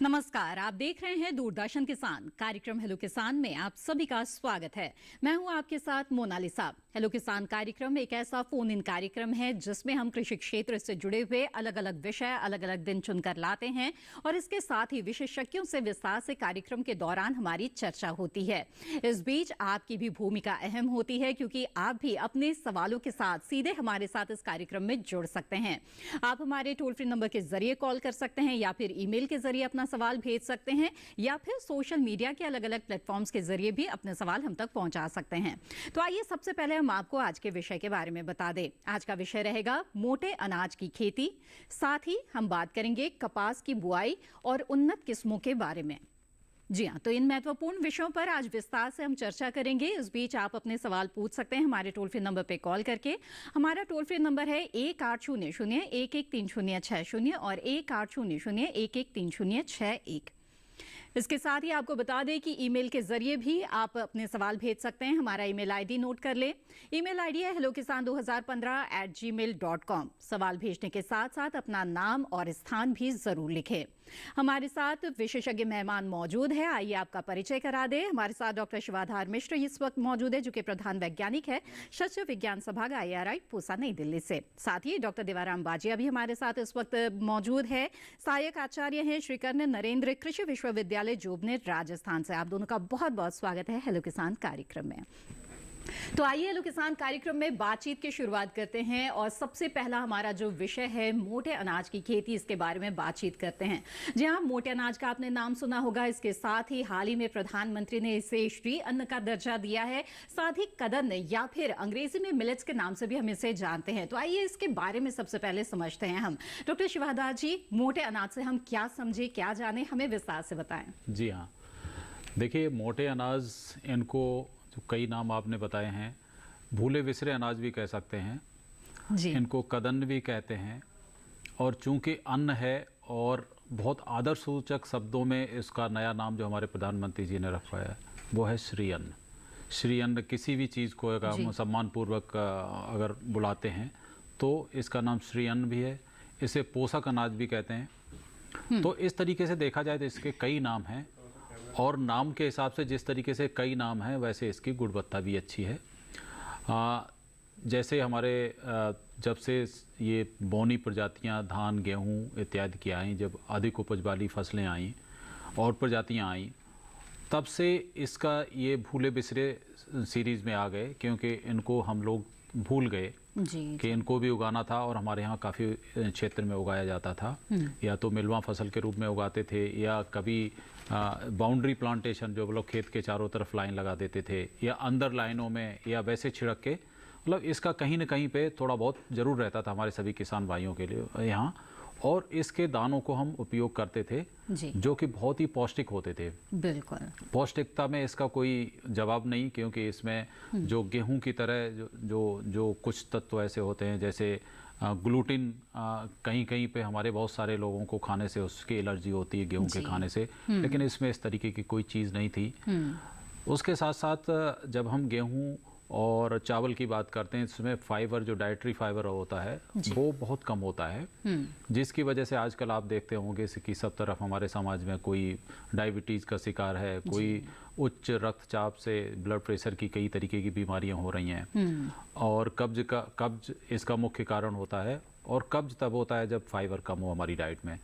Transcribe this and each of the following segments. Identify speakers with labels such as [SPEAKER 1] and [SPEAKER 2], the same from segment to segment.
[SPEAKER 1] नमस्कार, आप देख रहे हैं दूरदर्शन किसान कार्यक्रम हेलो किसान में आप सभी का स्वागत है। मैं हूं आपके साथ मोनालिसा। हेलो किसान कार्यक्रम एक ऐसा फोन इन कार्यक्रम है जिसमें हम कृषि क्षेत्र से जुड़े हुए अलग अलग विषय अलग अलग दिन चुनकर लाते हैं और इसके साथ ही विशेषज्ञों से विस्तार से कार्यक्रम के दौरान हमारी चर्चा होती है। इस बीच आपकी भी भूमिका अहम होती है क्योंकि आप भी अपने सवालों के साथ सीधे हमारे साथ इस कार्यक्रम में जुड़ सकते हैं। आप हमारे टोल फ्री नंबर के जरिए कॉल कर सकते हैं या फिर ईमेल के जरिए अपना सवाल भेज सकते हैं या फिर सोशल मीडिया के अलग अलग प्लेटफॉर्म्स के जरिए भी अपने सवाल हम तक पहुंचा सकते हैं। तो आइए सबसे पहले हम आपको आज के विषय के बारे में बता दें। आज का विषय रहेगा मोटे अनाज की खेती, साथ ही हम बात करेंगे कपास की बुआई और उन्नत किस्मों के बारे में। जी हाँ, तो इन महत्वपूर्ण विषयों पर आज विस्तार से हम चर्चा करेंगे। इस बीच आप अपने सवाल पूछ सकते हैं हमारे टोल फ्री नंबर पे कॉल करके। हमारा टोल फ्री नंबर है 1800-113060 और 1800-113061। इसके साथ ही आपको बता दें कि ईमेल के जरिए भी आप अपने सवाल भेज सकते हैं। हमारा ईमेल आईडी नोट कर लें। ईमेल आईडी है hellokisan2015@gmail.com। सवाल भेजने के साथ साथ अपना नाम और स्थान भी जरूर लिखें। हमारे साथ विशेषज्ञ मेहमान मौजूद है, आइए आपका परिचय करा दे। हमारे साथ डॉक्टर शिवाधार मिश्र इस वक्त मौजूद है, जो कि प्रधान वैज्ञानिक है शस्य विज्ञान सभाग IRI पूसा नई दिल्ली से। साथ ही डॉक्टर देवाराम बाजिया भी हमारे साथ इस वक्त मौजूद है, सहायक आचार्य हैं श्री कर्ण नरेंद्र कृषि विश्वविद्यालय जोबनेर राजस्थान से। आप दोनों का बहुत बहुत स्वागत है हेलो किसान कार्यक्रम में। तो आइए हेलो किसान कार्यक्रम में बातचीत की शुरुआत करते हैं और सबसे पहला हमारा जो विषय है मोटे अनाज की खेती, इसके बारे में बातचीत करते हैं। जी हाँ, मोटे अनाज का आपने नाम सुना होगा। इसके साथ ही हाल ही में प्रधानमंत्री ने इसे श्री अन्न का दर्जा दिया है। साथ ही कदन्न या फिर अंग्रेजी में मिलेट्स के नाम से भी हम इसे जानते हैं। तो आइए इसके बारे में सबसे पहले समझते हैं हम। डॉक्टर शिवाधार जी, मोटे अनाज से हम क्या समझे, क्या जाने, हमें विस्तार से बताएं।
[SPEAKER 2] जी हाँ, देखिए मोटे अनाज, इनको जो कई नाम आपने बताए हैं, भूले बिसरे अनाज भी कह सकते हैं
[SPEAKER 1] जी।
[SPEAKER 2] इनको कदन्न भी कहते हैं। और चूंकि अन्न है और बहुत आदर सूचक शब्दों में इसका नया नाम जो हमारे प्रधानमंत्री जी ने रखा है वो है श्री अन्न। श्री अन्न किसी भी चीज़ को अगर हम सम्मानपूर्वक अगर बुलाते हैं तो इसका नाम श्री अन्न भी है। इसे पोषक अनाज भी कहते हैं। तो इस तरीके से देखा जाए तो इसके कई नाम हैं और नाम के हिसाब से जिस तरीके से कई नाम हैं वैसे इसकी गुणवत्ता भी अच्छी है। जैसे हमारे जब से ये बौनी प्रजातियां धान गेहूं इत्यादि की आई, जब अधिक उपज वाली फसलें आईं और प्रजातियां आईं, तब से इसका ये भूले बिसरे सीरीज़ में आ गए, क्योंकि इनको हम लोग भूल गए कि इनको भी उगाना था। और हमारे यहाँ काफ़ी क्षेत्र में उगाया जाता था, या तो मिलवा फसल के रूप में उगाते थे या कभी बाउंड्री प्लांटेशन, जो लोग खेत के चारों तरफ लाइन लगा देते थे, या अंदर लाइनों में, या वैसे छिड़क के, मतलब इसका कहीं न कहीं पे थोड़ा बहुत ज़रूर रहता था हमारे सभी किसान भाइयों के लिए यहाँ। और इसके दानों को हम उपयोग करते थे जो कि बहुत ही पौष्टिक होते थे।
[SPEAKER 1] बिल्कुल, पौष्टिकता
[SPEAKER 2] में इसका कोई जवाब नहीं, क्योंकि इसमें जो गेहूं की तरह जो कुछ तत्व ऐसे होते हैं, जैसे ग्लूटिन, कहीं कहीं पे हमारे बहुत सारे लोगों को खाने से उसकी एलर्जी होती है गेहूं के खाने से, लेकिन इसमें इस तरीके की कोई चीज़ नहीं थी। उसके साथ साथ जब हम गेहूं और चावल की बात करते हैं, इसमें फाइबर, जो डाइटरी फाइबर होता है वो बहुत कम होता है, जिसकी वजह से आजकल आप देखते होंगे कि सब तरफ हमारे समाज में कोई डायबिटीज़ का शिकार है, कोई उच्च रक्तचाप से, ब्लड प्रेशर की कई तरीके की बीमारियां हो रही हैं। और कब्ज इसका मुख्य कारण होता है। और कब्ज तब होता है जब फाइबर कम हो हमारी डाइट में।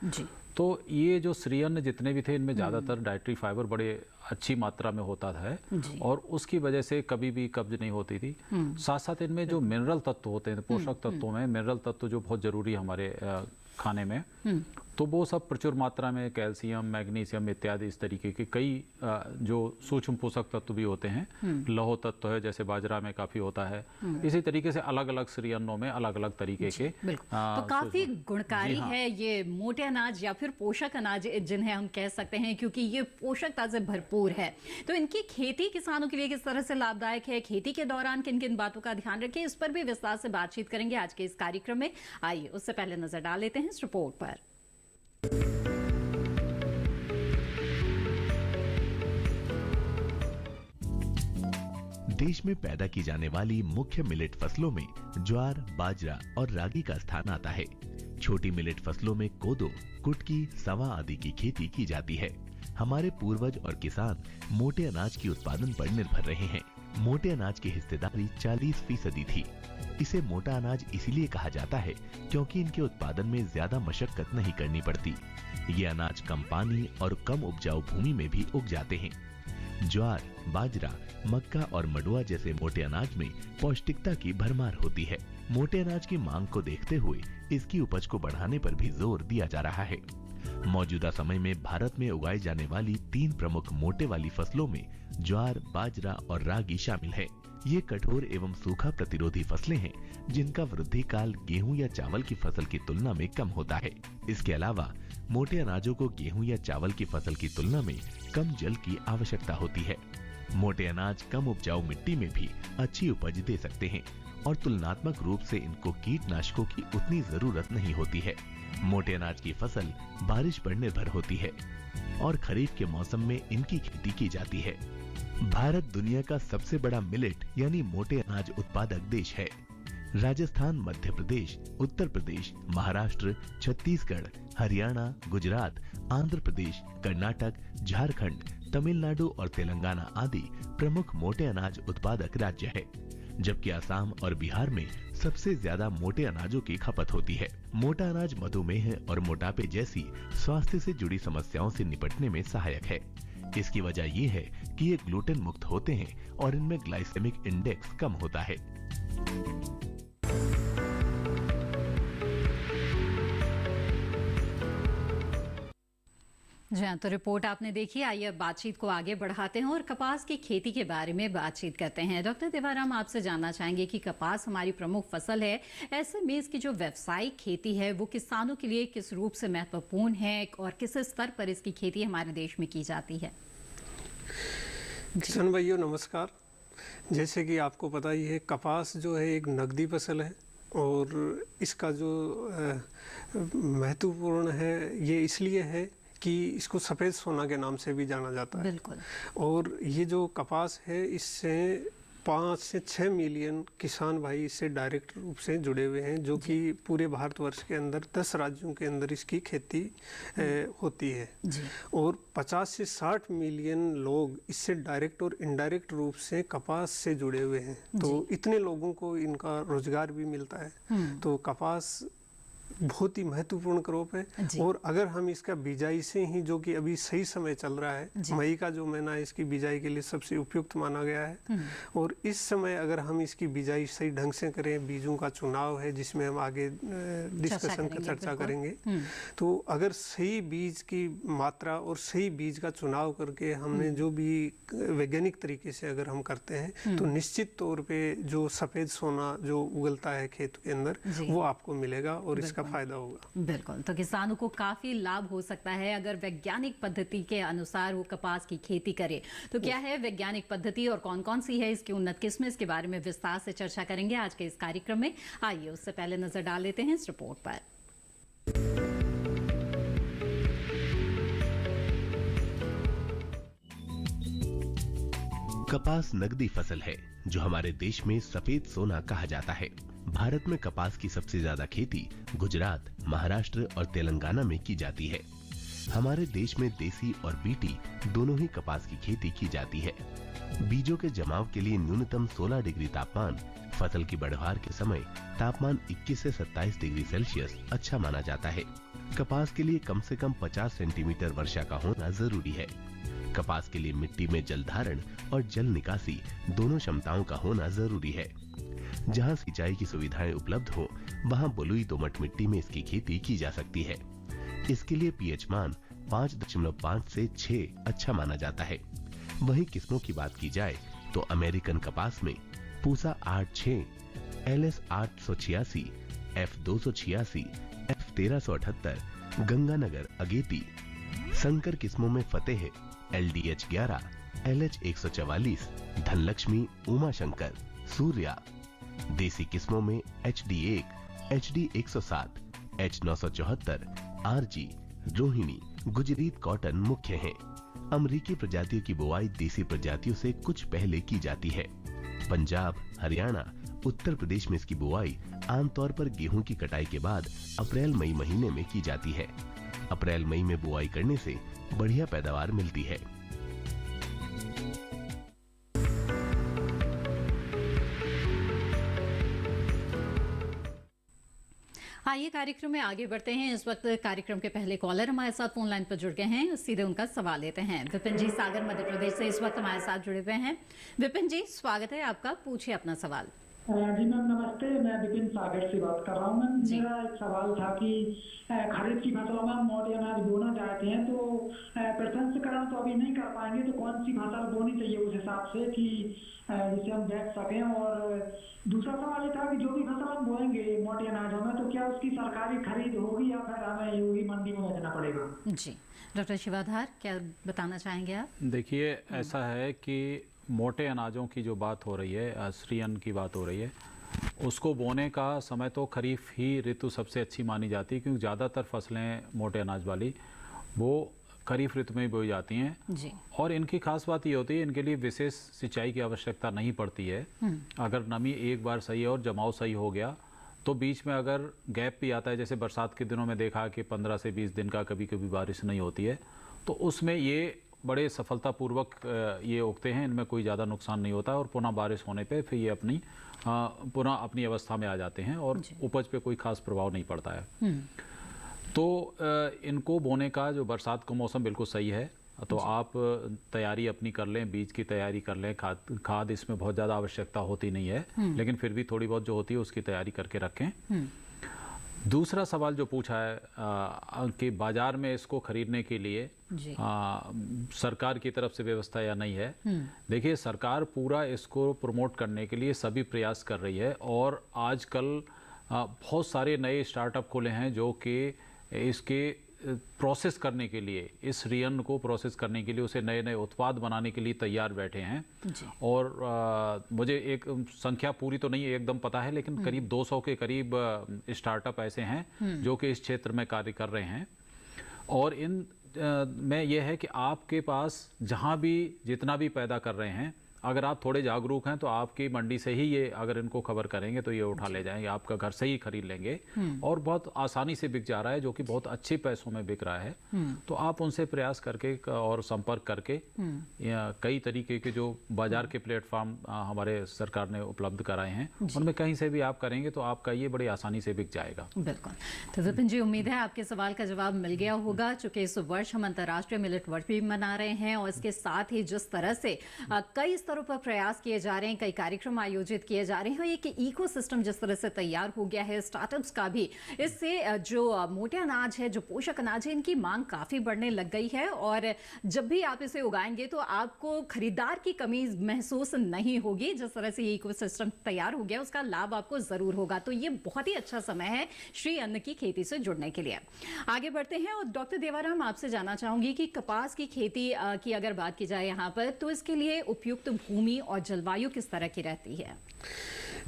[SPEAKER 2] तो ये जो श्री अन्न जितने भी थे, इनमें ज़्यादातर डाइटरी फाइबर बड़े अच्छी मात्रा में होता है और उसकी वजह से कभी भी कब्ज नहीं होती थी। साथ साथ इनमें जो मिनरल तत्व होते हैं, पोषक तत्वों में मिनरल तत्व जो बहुत ज़रूरी है हमारे खाने में, तो वो सब प्रचुर मात्रा में कैल्शियम, मैग्नीशियम इत्यादि इस तरीके के कई जो सूक्ष्म पोषक तत्व भी होते हैं। लौह तत्व है, जैसे बाजरा में काफी होता है। इसी तरीके से अलग अलग श्री अन्नों में अलग अलग तरीके के
[SPEAKER 1] तो काफी गुणकारी है ये मोटे अनाज या फिर पोषक अनाज जिन्हें हम कह सकते हैं, क्योंकि ये पोषकता से भरपूर है। तो इनकी खेती किसानों के लिए किस तरह से लाभदायक है, खेती के दौरान किन किन बातों का ध्यान रखें, इस पर भी विस्तार से बातचीत करेंगे आज के इस कार्यक्रम में। आइए उससे पहले नजर डाल लेते हैं इस रिपोर्ट पर।
[SPEAKER 3] देश में पैदा की जाने वाली मुख्य मिलेट फसलों में ज्वार, बाजरा और रागी का स्थान आता है। छोटी मिलेट फसलों में कोदो, कुटकी, सवा आदि की खेती की जाती है। हमारे पूर्वज और किसान मोटे अनाज के उत्पादन पर निर्भर रहे हैं। मोटे अनाज की हिस्सेदारी 40% थी। इसे मोटा अनाज इसीलिए कहा जाता है क्योंकि इनके उत्पादन में ज्यादा मशक्कत नहीं करनी पड़ती। ये अनाज कम पानी और कम उपजाऊ भूमि में भी उग जाते हैं। ज्वार, बाजरा, मक्का और मडुआ जैसे मोटे अनाज में पौष्टिकता की भरमार होती है। मोटे अनाज की मांग को देखते हुए इसकी उपज को बढ़ाने पर भी जोर दिया जा रहा है। मौजूदा समय में भारत में उगाई जाने वाली 3 प्रमुख मोटे वाली फसलों में ज्वार, बाजरा और रागी शामिल है। ये कठोर एवं सूखा प्रतिरोधी फसलें हैं जिनका वृद्धि काल गेहूं या चावल की फसल की तुलना में कम होता है। इसके अलावा मोटे अनाजों को गेहूं या चावल की फसल की तुलना में कम जल की आवश्यकता होती है। मोटे अनाज कम उपजाऊ मिट्टी में भी अच्छी उपज दे सकते हैं और तुलनात्मक रूप से इनको कीटनाशकों की उतनी जरूरत नहीं होती है। मोटे अनाज की फसल बारिश पर निर्भर होती है और खरीफ के मौसम में इनकी खेती की जाती है। भारत दुनिया का सबसे बड़ा मिलेट यानी मोटे अनाज उत्पादक देश है। राजस्थान, मध्य प्रदेश, उत्तर प्रदेश, महाराष्ट्र, छत्तीसगढ़, हरियाणा, गुजरात, आंध्र प्रदेश, कर्नाटक, झारखंड, तमिलनाडु और तेलंगाना आदि प्रमुख मोटे अनाज उत्पादक राज्य है, जबकि असम और बिहार में सबसे ज्यादा मोटे अनाजों की खपत होती है। मोटा अनाज मधुमेह और मोटापे जैसी स्वास्थ्य से जुड़ी समस्याओं से निपटने में सहायक है। इसकी वजह ये है कि ये ग्लूटेन मुक्त होते हैं और इनमें ग्लाइसेमिक इंडेक्स कम होता है।
[SPEAKER 1] जी हाँ, तो रिपोर्ट आपने देखी। आइए अब बातचीत को आगे बढ़ाते हैं और कपास की खेती के बारे में बातचीत करते हैं। डॉक्टर देवाराम, आपसे जानना चाहेंगे कि कपास हमारी प्रमुख फसल है, ऐसे में इसकी जो व्यावसायिक खेती है वो किसानों के लिए किस रूप से महत्वपूर्ण है और किस स्तर पर इसकी खेती हमारे देश में की जाती है?
[SPEAKER 4] किसान भाइयों नमस्कार। जैसे कि आपको पता ही है, कपास जो है एक नकदी फसल है और इसका जो महत्वपूर्ण है ये इसलिए है कि इसको सफ़ेद सोना के नाम से भी जाना जाता है।
[SPEAKER 1] बिल्कुल।
[SPEAKER 4] और ये जो कपास है इससे 5 से 6 मिलियन किसान भाई इससे डायरेक्ट रूप से जुड़े हुए हैं, जो कि पूरे भारतवर्ष के अंदर 10 राज्यों के अंदर इसकी खेती होती है। और 50 से 60 मिलियन लोग इससे डायरेक्ट और इनडायरेक्ट रूप से कपास से जुड़े हुए हैं। तो इतने लोगों को इनका रोजगार भी मिलता है। तो कपास बहुत ही महत्वपूर्ण क्रॉप है। और अगर हम इसका बिजाई से ही, जो कि अभी सही समय चल रहा है, मई का जो महीना इसकी बिजाई के लिए सबसे उपयुक्त माना गया है, और इस समय अगर हम इसकी बिजाई सही ढंग से करें, बीजों का चुनाव है जिसमें हम आगे डिस्कशन का चर्चा करेंगे, तो अगर सही बीज की मात्रा और सही बीज का चुनाव करके हमने जो भी वैज्ञानिक तरीके से अगर हम करते हैं तो निश्चित तौर पे जो सफ़ेद सोना जो उगलता है खेत के अंदर वो आपको मिलेगा और इसका फायदा होगा।
[SPEAKER 1] बिल्कुल। तो किसानों को काफी लाभ हो सकता है अगर वैज्ञानिक पद्धति के अनुसार वो कपास की खेती करे। तो क्या है वैज्ञानिक पद्धति और कौन कौन सी है इसकी उन्नत किस्में, इसके बारे में विस्तार से चर्चा करेंगे आज के इस कार्यक्रम में। आइए उससे पहले नजर डाल लेते हैं इस रिपोर्ट पर।
[SPEAKER 3] कपास नगदी फसल है जो हमारे देश में सफेद सोना कहा जाता है। भारत में कपास की सबसे ज्यादा खेती गुजरात, महाराष्ट्र और तेलंगाना में की जाती है। हमारे देश में देसी और बीटी दोनों ही कपास की खेती की जाती है। बीजों के जमाव के लिए न्यूनतम 16 डिग्री तापमान, फसल की बढ़वार के समय तापमान 21 से 27 डिग्री सेल्सियस अच्छा माना जाता है। कपास के लिए कम से कम 50 सेंटीमीटर वर्षा का होना जरूरी है। कपास के लिए मिट्टी में जल धारण और जल निकासी दोनों क्षमताओं का होना जरूरी है। जहां सिंचाई की सुविधाएं उपलब्ध हो वहां बलुई दोमट मिट्टी में इसकी खेती की जा सकती है। इसके लिए पीएच मान 5.5 से 6 अच्छा माना जाता है। वहीं किस्मों की बात की जाए तो अमेरिकन कपास में Pusa 8-6, LS 886, F286, F1378, Ganganagar अगेती। संकर किस्मों में फतेह LDH 11, LH 144, धनलक्ष्मी, उमा शंकर, सूर्या। देसी किस्मों में HD1, HD 107, H 974, RG, Rohini, गुजरीत cotton मुख्य हैं। अमरीकी प्रजातियों की बुआई देसी प्रजातियों से कुछ पहले की जाती है। पंजाब, हरियाणा, उत्तर प्रदेश में इसकी बुआई आमतौर पर गेहूं की कटाई के बाद अप्रैल मई महीने में की जाती है। अप्रैल मई में बुआई करने से बढ़िया पैदावार मिलती है।
[SPEAKER 1] आइए कार्यक्रम में आगे बढ़ते हैं। इस वक्त कार्यक्रम के पहले कॉलर हमारे साथ फोन लाइन पर जुड़ गए हैं, सीधे उनका सवाल लेते हैं। विपिन जी सागर मध्य प्रदेश से इस वक्त हमारे साथ जुड़े हुए हैं। विपिन जी स्वागत है आपका, पूछिए अपना सवाल।
[SPEAKER 5] जी मैम नमस्ते, मैं विपिन सागर से बात कर रहा हूँ। मैम मेरा एक सवाल था कि खरीफ की फसलों में हम मोटे अनाज बोना चाहते हैं तो प्रसंस्करण तो अभी नहीं कर पाएंगे, तो कौन सी फसल बोनी चाहिए उस हिसाब से कि जिसे हम बेच सकें। और दूसरा सवाल ये था कि जो भी फसल हम बोएंगे मोटे अनाजों में तो क्या उसकी सरकारी खरीद होगी या फिर हमें यूं ही मंडी में बेचना पड़ेगा?
[SPEAKER 1] जी डॉक्टर शिवाधार क्या बताना चाहेंगे आप?
[SPEAKER 2] देखिए ऐसा है कि मोटे अनाजों की जो बात हो रही है, श्री अन्न की बात हो रही है, उसको बोने का समय तो खरीफ ही ऋतु सबसे अच्छी मानी जाती है, क्योंकि ज़्यादातर फसलें मोटे अनाज वाली वो खरीफ ऋतु में ही बोई जाती हैं
[SPEAKER 1] जी।
[SPEAKER 2] और इनकी खास बात ये होती है, इनके लिए विशेष सिंचाई की आवश्यकता नहीं पड़ती है। अगर नमी एक बार सही है और जमाव सही हो गया तो बीच में अगर गैप भी आता है, जैसे बरसात के दिनों में देखा कि 15 से 20 दिन का कभी कभी बारिश नहीं होती है, तो उसमें ये बड़े सफलतापूर्वक ये उगते हैं, इनमें कोई ज़्यादा नुकसान नहीं होता है और पुनः बारिश होने पे फिर ये पुनः अपनी अवस्था में आ जाते हैं और उपज पे कोई खास प्रभाव नहीं पड़ता है। तो इनको बोने का जो बरसात का मौसम बिल्कुल सही है, तो आप तैयारी अपनी कर लें, बीज की तैयारी कर लें। खाद इसमें बहुत ज़्यादा आवश्यकता होती नहीं है, लेकिन फिर भी थोड़ी बहुत जो होती है उसकी तैयारी करके रखें। दूसरा सवाल जो पूछा है कि बाजार में इसको खरीदने के लिए सरकार की तरफ से व्यवस्था या नहीं है। देखिए सरकार पूरा इसको प्रमोट करने के लिए सभी प्रयास कर रही है और आजकल बहुत सारे नए स्टार्टअप खुले हैं जो कि इसके प्रोसेस करने के लिए, इस रियन को प्रोसेस करने के लिए, उसे नए नए उत्पाद बनाने के लिए तैयार बैठे हैं। और मुझे एक संख्या पूरी तो नहीं एकदम पता है, लेकिन करीब 200 के करीब स्टार्टअप ऐसे हैं जो कि इस क्षेत्र में कार्य कर रहे हैं। और इन में यह है कि आपके पास जहां भी जितना भी पैदा कर रहे हैं, अगर आप थोड़े जागरूक हैं तो आपकी मंडी से ही ये अगर इनको खबर करेंगे तो ये उठा ले जाएंगे, आपका घर से ही खरीद लेंगे और बहुत आसानी से बिक जा रहा है, जो कि बहुत अच्छे पैसों में बिक रहा है। तो आप उनसे प्रयास करके और संपर्क करके कई तरीके के जो बाजार के प्लेटफॉर्म हमारे सरकार ने उपलब्ध कराए हैं, उनमें कहीं से भी आप करेंगे तो आपका ये बड़ी आसानी से बिक जाएगा।
[SPEAKER 1] बिल्कुल। तो विपिन जी उम्मीद है आपके सवाल का जवाब मिल गया होगा, चूंकि इस वर्ष हम अंतर्राष्ट्रीय मिलेट वर्ष भी मना रहे हैं और इसके साथ ही जिस तरह से कई पर प्रयास किए जा रहे हैं, कई कार्यक्रम आयोजित किए जा रहे हैं, एक इकोसिस्टम जिस तरह से तैयार हो गया है स्टार्टअप्स का भी, इससे जो मोटे अनाज है, जो पोषक अनाज है, इनकी मांग काफी बढ़ने लग गई है। और जब भी आप इसे उगाएंगे तो आपको खरीदार की कमी महसूस नहीं होगी। जिस तरह से ये इकोसिस्टम तैयार हो गया उसका लाभ आपको जरूर होगा। तो ये बहुत ही अच्छा समय है श्री अन्न की खेती से जुड़ने के लिए। आगे बढ़ते हैं और डॉक्टर देवाराम आपसे जानना चाहूंगी कि कपास की खेती की अगर बात की जाए यहाँ पर, तो इसके लिए उपयुक्त भूमि और जलवायु किस तरह की रहती है?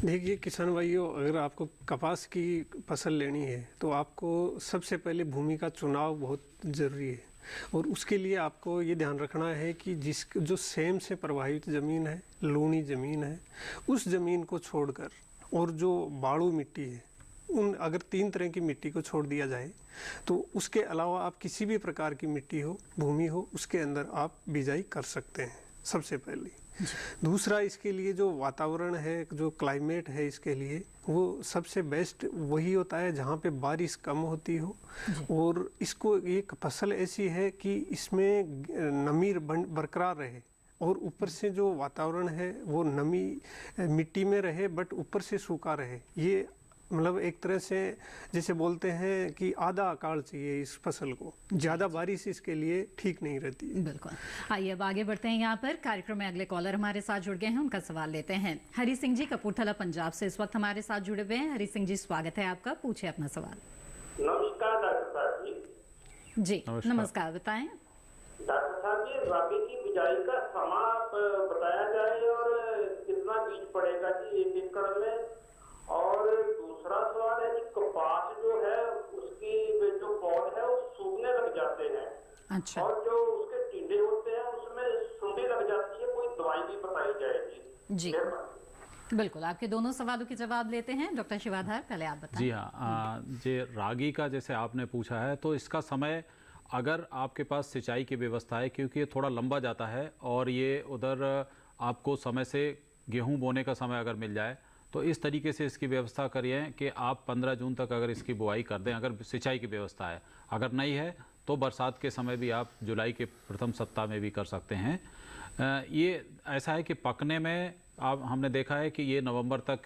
[SPEAKER 4] देखिए किसान भाइयों, अगर आपको कपास की फसल लेनी है तो आपको सबसे पहले भूमि का चुनाव बहुत ज़रूरी है और उसके लिए आपको ये ध्यान रखना है कि जो सेम से प्रभावित ज़मीन है, लूनी ज़मीन है, उस ज़मीन को छोड़कर और जो बालू मिट्टी है, उन अगर 3 तरह की मिट्टी को छोड़ दिया जाए तो उसके अलावा आप किसी भी प्रकार की मिट्टी हो, भूमि हो, उसके अंदर आप बिजाई कर सकते हैं सबसे पहले। दूसरा, इसके लिए जो वातावरण है, जो क्लाइमेट है, इसके लिए वो सबसे बेस्ट वही होता है जहाँ पे बारिश कम होती हो और इसको एक फसल ऐसी है कि इसमें नमी बरकरार रहे और ऊपर से जो वातावरण है वो नमी मिट्टी में रहे बट ऊपर से सूखा रहे। ये मतलब एक तरह से जैसे बोलते हैं कि आधा आकार चाहिए इस फसल को, ज़्यादा बारिश इसके लिए ठीक नहीं रहती।
[SPEAKER 1] बिल्कुल। आइए अब आगे बढ़ते हैं। यहाँ पर कार्यक्रम में अगले कॉलर हमारे साथ जुड़ गए हैं, उनका सवाल लेते हैं। हरी सिंह जी कपूरथला पंजाब से इस वक्त हमारे साथ जुड़े हुए हैं। हरी सिंह जी स्वागत है आपका, पूछे अपना सवाल।
[SPEAKER 6] नमस्कार डॉक्टर साहब जी।
[SPEAKER 1] जी नमस्कार, बताएं।
[SPEAKER 6] डॉक्टर साहब जी, राबी की बिजाई का समय आप बताया जाए और कितना बीज पड़ेगा जी 1 एकड़ में। और दूसरा सवाल है कि कपास जो है उसकी जो पौध है वो सूखने लग जाते हैं।
[SPEAKER 1] अच्छा।
[SPEAKER 6] और जो उसके टिंडे होते हैं उसमें सुंडी लग जाती है, कोई दवाई भी बताई जाएगी जी।
[SPEAKER 1] बिल्कुल, आपके दोनों सवालों के जवाब लेते हैं। डॉक्टर शिवाधार, पहले आप बताएं।
[SPEAKER 2] जी हाँ, जे रागी का जैसे आपने पूछा है, तो इसका समय अगर आपके पास सिंचाई की व्यवस्था है, क्योंकि ये थोड़ा लंबा जाता है और ये उधर आपको समय से गेहूं बोने का समय अगर मिल जाए तो इस तरीके से इसकी व्यवस्था करिए कि आप 15 जून तक अगर इसकी बुआई कर दें, अगर सिंचाई की व्यवस्था है। अगर नहीं है तो बरसात के समय भी आप जुलाई के प्रथम सप्ताह में भी कर सकते हैं। ये ऐसा है कि पकने में आप हमने देखा है कि ये नवंबर तक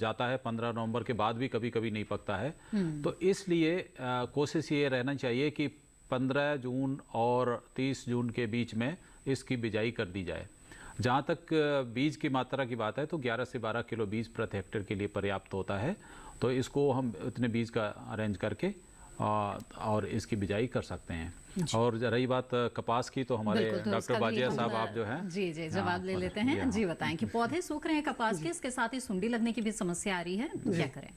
[SPEAKER 2] जाता है, 15 नवंबर के बाद भी कभी कभी नहीं पकता है। तो इसलिए कोशिश ये रहना चाहिए कि 15 जून और 30 जून के बीच में इसकी बिजाई कर दी जाए। जहाँ तक बीज की मात्रा की बात है तो 11 से 12 किलो बीज प्रति हेक्टेयर के लिए पर्याप्त होता है। तो इसको हम इतने बीज का अरेंज करके और इसकी बिजाई कर सकते हैं। और रही बात कपास की, तो हमारे डॉक्टर बाजिया साहब आप जो हैं
[SPEAKER 1] जी जवाब ले लेते हैं। जी बताएं कि पौधे सूख रहे हैं कपास के, इसके साथ ही सुंडी लगने की भी समस्या आ रही है, क्या करें?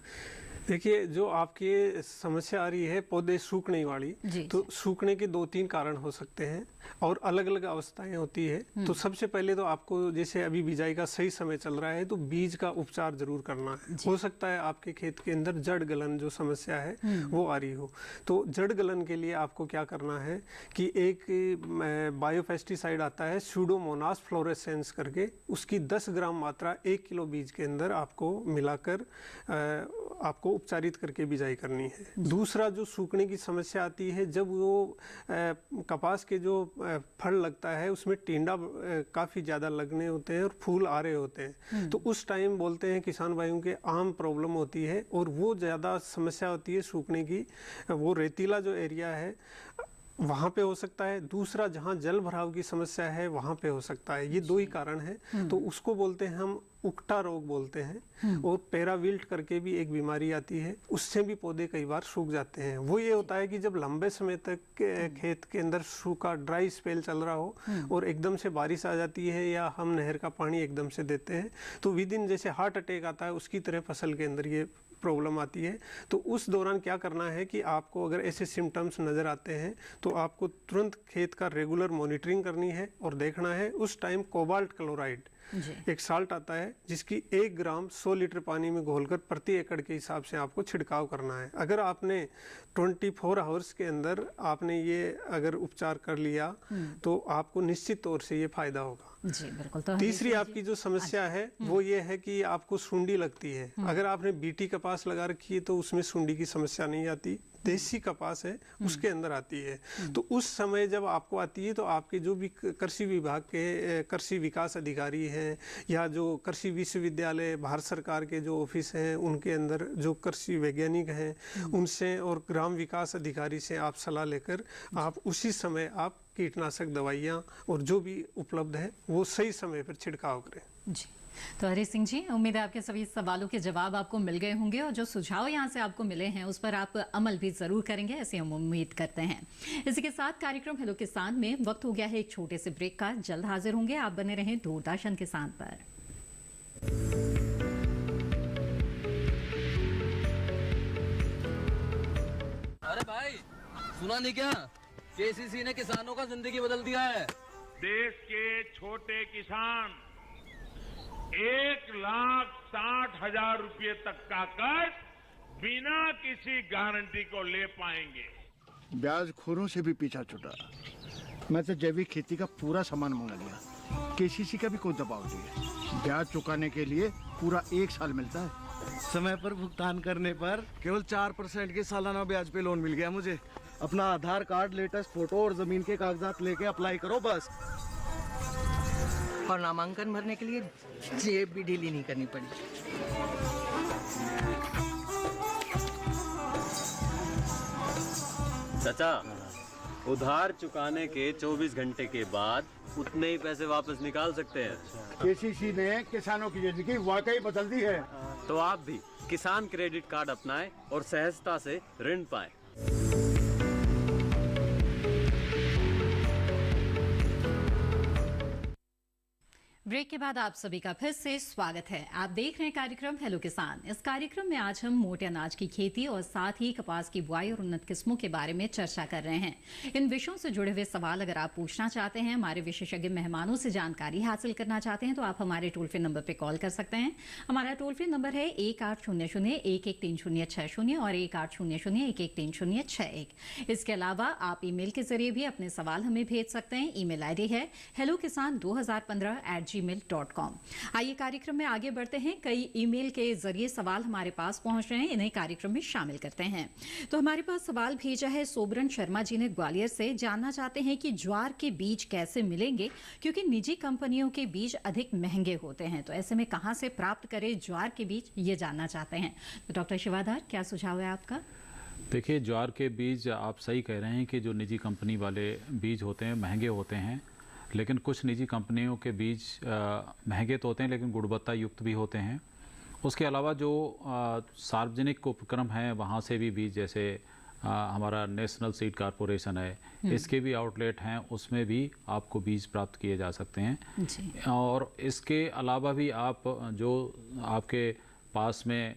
[SPEAKER 4] देखिए, जो आपकी समस्या आ रही है पौधे सूखने वाली, तो सूखने के 2-3 कारण हो सकते हैं और अलग अलग अवस्थाएं होती है। तो सबसे पहले तो आपको, जैसे अभी बिजाई का सही समय चल रहा है, तो बीज का उपचार जरूर करना है। हो सकता है आपके खेत के अंदर जड़ गलन जो समस्या है वो आ रही हो। तो जड़ गलन के लिए आपको क्या करना है कि एक बायोपेस्टिसाइड आता है स्यूडोमोनास फ्लोरेसेंस करके, उसकी 10 ग्राम मात्रा 1 किलो बीज के अंदर आपको मिलाकर आपको उपचारित करके बिजाई करनी है। दूसरा, जो सूखने की समस्या आती है, जब वो कपास के जो फल लगता है उसमें टिंडा काफ़ी ज़्यादा लगने होते हैं और फूल आ रहे होते हैं, तो उस टाइम बोलते हैं किसान भाइयों के आम प्रॉब्लम होती है और वो ज़्यादा समस्या होती है सूखने की। वो रेतीला जो एरिया है वहाँ पे हो सकता है। दूसरा, जहाँ जल भराव की समस्या है वहाँ पे हो सकता है। ये 2 ही कारण है। तो उसको बोलते हैं हम उकटा रोग बोलते हैं। और पैराविल्ट करके भी एक बीमारी आती है, उससे भी पौधे कई बार सूख जाते हैं। वो ये होता है कि जब लंबे समय तक खेत के अंदर सूखा ड्राई स्पेल चल रहा हो और एकदम से बारिश आ जाती है या हम नहर का पानी एकदम से देते हैं, तो विद इन जैसे हार्ट अटैक आता है उसकी तरह फसल के अंदर ये प्रॉब्लम आती है। तो उस दौरान क्या करना है कि आपको अगर ऐसे सिम्टम्स नज़र आते हैं तो आपको तुरंत खेत का रेगुलर मॉनिटरिंग करनी है और देखना है। उस टाइम कोबाल्ट क्लोराइड एक साल्ट आता है जिसकी 1 ग्राम 100 लीटर पानी में घोलकर प्रति एकड़ के हिसाब से आपको छिड़काव करना है। अगर आपने 24 आवर्स के अंदर आपने ये अगर उपचार कर लिया तो आपको निश्चित तौर से ये फायदा होगा।
[SPEAKER 1] जी बिल्कुल। तो
[SPEAKER 4] तीसरी आपकी जो समस्या है वो ये है कि आपको सुंडी लगती है। अगर आपने बीटी कपास लगा रखी है तो उसमें सुंडी की समस्या नहीं आती। देसी कपास है उसके अंदर आती है। तो उस समय जब आपको आती है तो आपके जो भी कृषि विभाग के कृषि विकास अधिकारी हैं या जो कृषि विश्वविद्यालय भारत सरकार के जो ऑफिस हैं उनके अंदर जो कृषि वैज्ञानिक हैं उनसे और ग्राम विकास अधिकारी से आप सलाह लेकर आप उसी समय आप कीटनाशक दवाइयाँ और जो भी उपलब्ध है वो सही समय पर छिड़काव करें। जी
[SPEAKER 1] तो हरी सिंह जी, उम्मीद है आपके सभी सवालों के जवाब आपको मिल गए होंगे और जो सुझाव यहाँ से आपको मिले हैं उस पर आप अमल भी जरूर करेंगे, ऐसी हम उम्मीद करते हैं। इसी के साथ कार्यक्रम हेलो किसान में वक्त हो गया है एक छोटे से ब्रेक का। जल्द हाजिर होंगे, आप बने रहें दूरदर्शन किसान पर।
[SPEAKER 7] अरे भाई, सुना नहीं क्या? केसीसी ने किसानों का जिंदगी बदल दिया है।
[SPEAKER 8] देश के छोटे किसान 1,60,000 रुपए तक का कर्ज बिना किसी गारंटी को ले पाएंगे।
[SPEAKER 9] ब्याज खोरों से भी पीछा छुटा। मैं तो जैविक खेती का पूरा सामान मंगा लिया। केसीसी का भी कोई दबाव नहीं है। ब्याज चुकाने के लिए पूरा 1 साल मिलता है।
[SPEAKER 10] समय पर भुगतान करने पर केवल 4% के सालाना ब्याज पे लोन मिल गया मुझे। अपना आधार कार्ड, लेटेस्ट फोटो और जमीन के कागजात लेके अप्लाई करो बस।
[SPEAKER 11] और नामांकन भरने के लिए जेब भी ढीली नहीं करनी पड़ी।
[SPEAKER 12] चाचा, उधार चुकाने के 24 घंटे के बाद उतने ही पैसे वापस निकाल सकते हैं।
[SPEAKER 9] केसीसी ने किसानों की जिंदगी वाकई बदल दी है।
[SPEAKER 12] तो आप भी किसान क्रेडिट कार्ड अपनाएं और सहजता से ऋण पाएं।
[SPEAKER 1] ब्रेक के बाद आप सभी का फिर से स्वागत है। आप देख रहे हैं कार्यक्रम हेलो किसान। इस कार्यक्रम में आज हम मोटे अनाज की खेती और साथ ही कपास की बुआई और उन्नत किस्मों के बारे में चर्चा कर रहे हैं। इन विषयों से जुड़े हुए सवाल अगर आप पूछना चाहते हैं, हमारे विशेषज्ञ मेहमानों से जानकारी हासिल करना चाहते हैं, तो आप हमारे टोल फ्री नंबर पर कॉल कर सकते हैं। हमारा टोल फ्री नंबर है 1800-113060 और 1800-113061। इसके अलावा आप ईमेल के जरिए भी अपने सवाल हमें भेज सकते हैं। ईमेल आईडी है hellokisan2015@gmail.com। आइए कार्यक्रम में आगे बढ़ते हैं। कई ईमेल के जरिए सवाल हमारे पास पहुंच रहे हैं, इन्हें कार्यक्रम में शामिल करते हैं। तो हमारे पास सवाल भेजा है सोबरन शर्मा जी ने ग्वालियर से। जानना चाहते हैं कि ज्वार के बीज कैसे मिलेंगे, क्योंकि निजी कंपनियों के बीज अधिक महंगे होते हैं, तो ऐसे में कहां से प्राप्त करें ज्वार के बीज, ये जानना चाहते हैं। तो डॉक्टर शिवाधार, क्या सुझाव है आपका?
[SPEAKER 2] देखिए, ज्वार के बीज आप सही कह रहे हैं कि जो निजी कंपनी वाले बीज होते हैं महंगे होते हैं, लेकिन कुछ निजी कंपनियों के बीज महंगे तो होते हैं लेकिन गुणवत्ता युक्त भी होते हैं। उसके अलावा जो सार्वजनिक उपक्रम हैं वहाँ से भी बीज, जैसे हमारा नेशनल सीड कॉरपोरेशन है, इसके भी आउटलेट हैं, उसमें भी आपको बीज प्राप्त किए जा सकते हैं जी। और इसके अलावा भी आप जो आपके पास में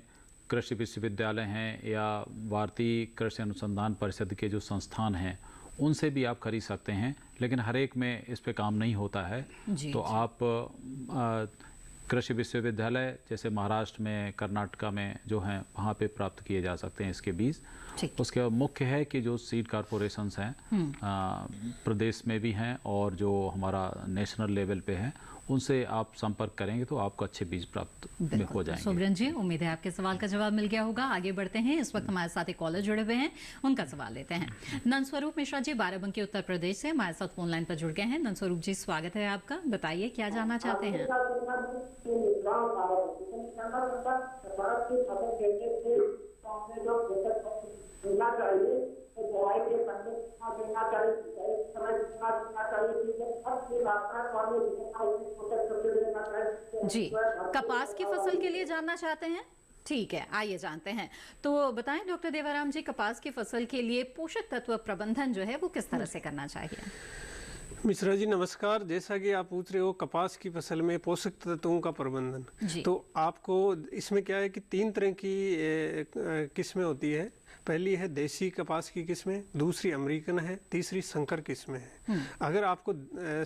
[SPEAKER 2] कृषि विश्वविद्यालय हैं या भारतीय कृषि अनुसंधान परिषद के जो संस्थान हैं, उनसे भी आप खरीद सकते हैं, लेकिन हर एक में इस पे काम नहीं होता है। तो आप कृषि विश्वविद्यालय जैसे महाराष्ट्र में, कर्नाटका में जो हैं, वहाँ पे प्राप्त किए जा सकते हैं इसके बीज। उसके मुख्य है कि जो सीड कॉरपोरेशंस हैं प्रदेश में भी हैं और जो हमारा नेशनल लेवल पे है, उनसे आप संपर्क करेंगे तो आपको अच्छे बीज प्राप्त हो जाएंगे।
[SPEAKER 1] सोबरन जी, उम्मीद है आपके सवाल का जवाब मिल गया होगा। आगे बढ़ते हैं। इस वक्त हमारे साथ एक कॉलर जुड़े हुए हैं, उनका सवाल लेते हैं। नंदस्वरूप मिश्रा जी बाराबंकी उत्तर प्रदेश से हमारे साथ फोन लाइन पर जुड़ गए हैं। नंदस्वरूप जी, स्वागत है आपका। बताइए क्या जानना चाहते हैं। जी, कपास की फसल के लिए जानना चाहते हैं? ठीक है, आइए जानते हैं। तो बताएं डॉक्टर देवाराम जी, कपास की फसल के लिए पोषक तत्व प्रबंधन जो है वो किस तरह से करना चाहिए?
[SPEAKER 4] मिश्रा जी नमस्कार। जैसा कि आप पूछ रहे हो कपास की फसल में पोषक तत्वों का प्रबंधन, तो आपको इसमें क्या है कि 3 तरह की किस्में होती है। पहली है देसी कपास की किस्में, दूसरी अमेरिकन है, तीसरी संकर किस्में है। अगर आपको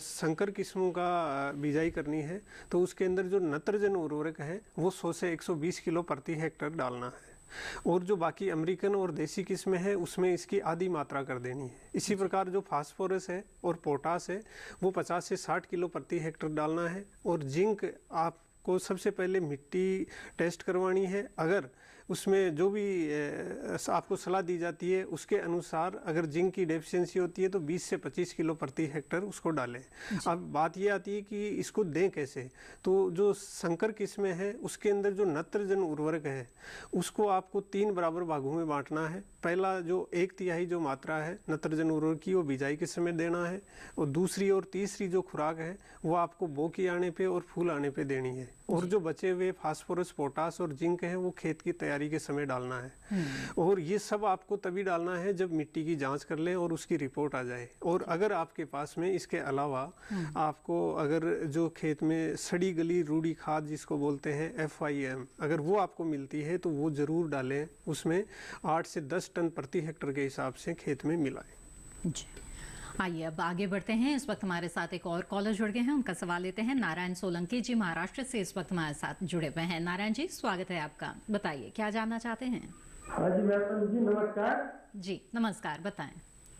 [SPEAKER 4] संकर किस्मों का बिजाई करनी है तो उसके अंदर जो नत्रजन उर्वरक है वो 100 से 120 किलो प्रति हेक्टर डालना है, और जो बाकी अमेरिकन और देसी किस्में हैं उसमें इसकी आधी मात्रा कर देनी है। इसी प्रकार जो फास्फोरस है और पोटास है वो 50 से 60 किलो प्रति हेक्टर डालना है। और जिंक आपको सबसे पहले मिट्टी टेस्ट करवानी है। अगर उसमें जो भी आपको सलाह दी जाती है उसके अनुसार अगर जिंक की डेफिशिएंसी होती है तो 20 से 25 किलो प्रति हेक्टर उसको डालें। अब बात ये आती है कि इसको दें कैसे। तो जो संकर किस्में हैं उसके अंदर जो नत्रजन उर्वरक है उसको आपको 3 बराबर भागों में बांटना है। पहला जो 1/3 जो मात्रा है नत्रजन उर्वरक की वो बिजाई के समय देना है, और दूसरी और तीसरी जो खुराक है वो आपको बोकी आने पे और फूल आने पे देनी है, और जो बचे हुए फास्फोरस, पोटास और जिंक है वो खेत की तैयारी के समय डालना है। और ये सब आपको तभी डालना है जब मिट्टी की जांच कर लें और उसकी रिपोर्ट आ जाए। और अगर आपके पास में इसके अलावा आपको अगर जो खेत में सड़ी गली रूढ़ी खाद जिसको बोलते हैं FIM, अगर वो आपको मिलती है तो वो जरूर डालें। उसमें 8 से 10 टन प्रति हेक्टर के हिसाब से खेत में मिलाएं।
[SPEAKER 1] जी, आइए अब आगे बढ़ते हैं। इस वक्त हमारे साथ एक और कॉलर जुड़ गए हैं, उनका सवाल लेते हैं। नारायण सोलंकी जी महाराष्ट्र से इस वक्त हमारे साथ जुड़े हुए हैं। नारायण जी, स्वागत है आपका। बताइए क्या जानना चाहते हैं।
[SPEAKER 13] हाँ जी मैडम जी, नमस्कार।
[SPEAKER 1] जी नमस्कार, बताएं।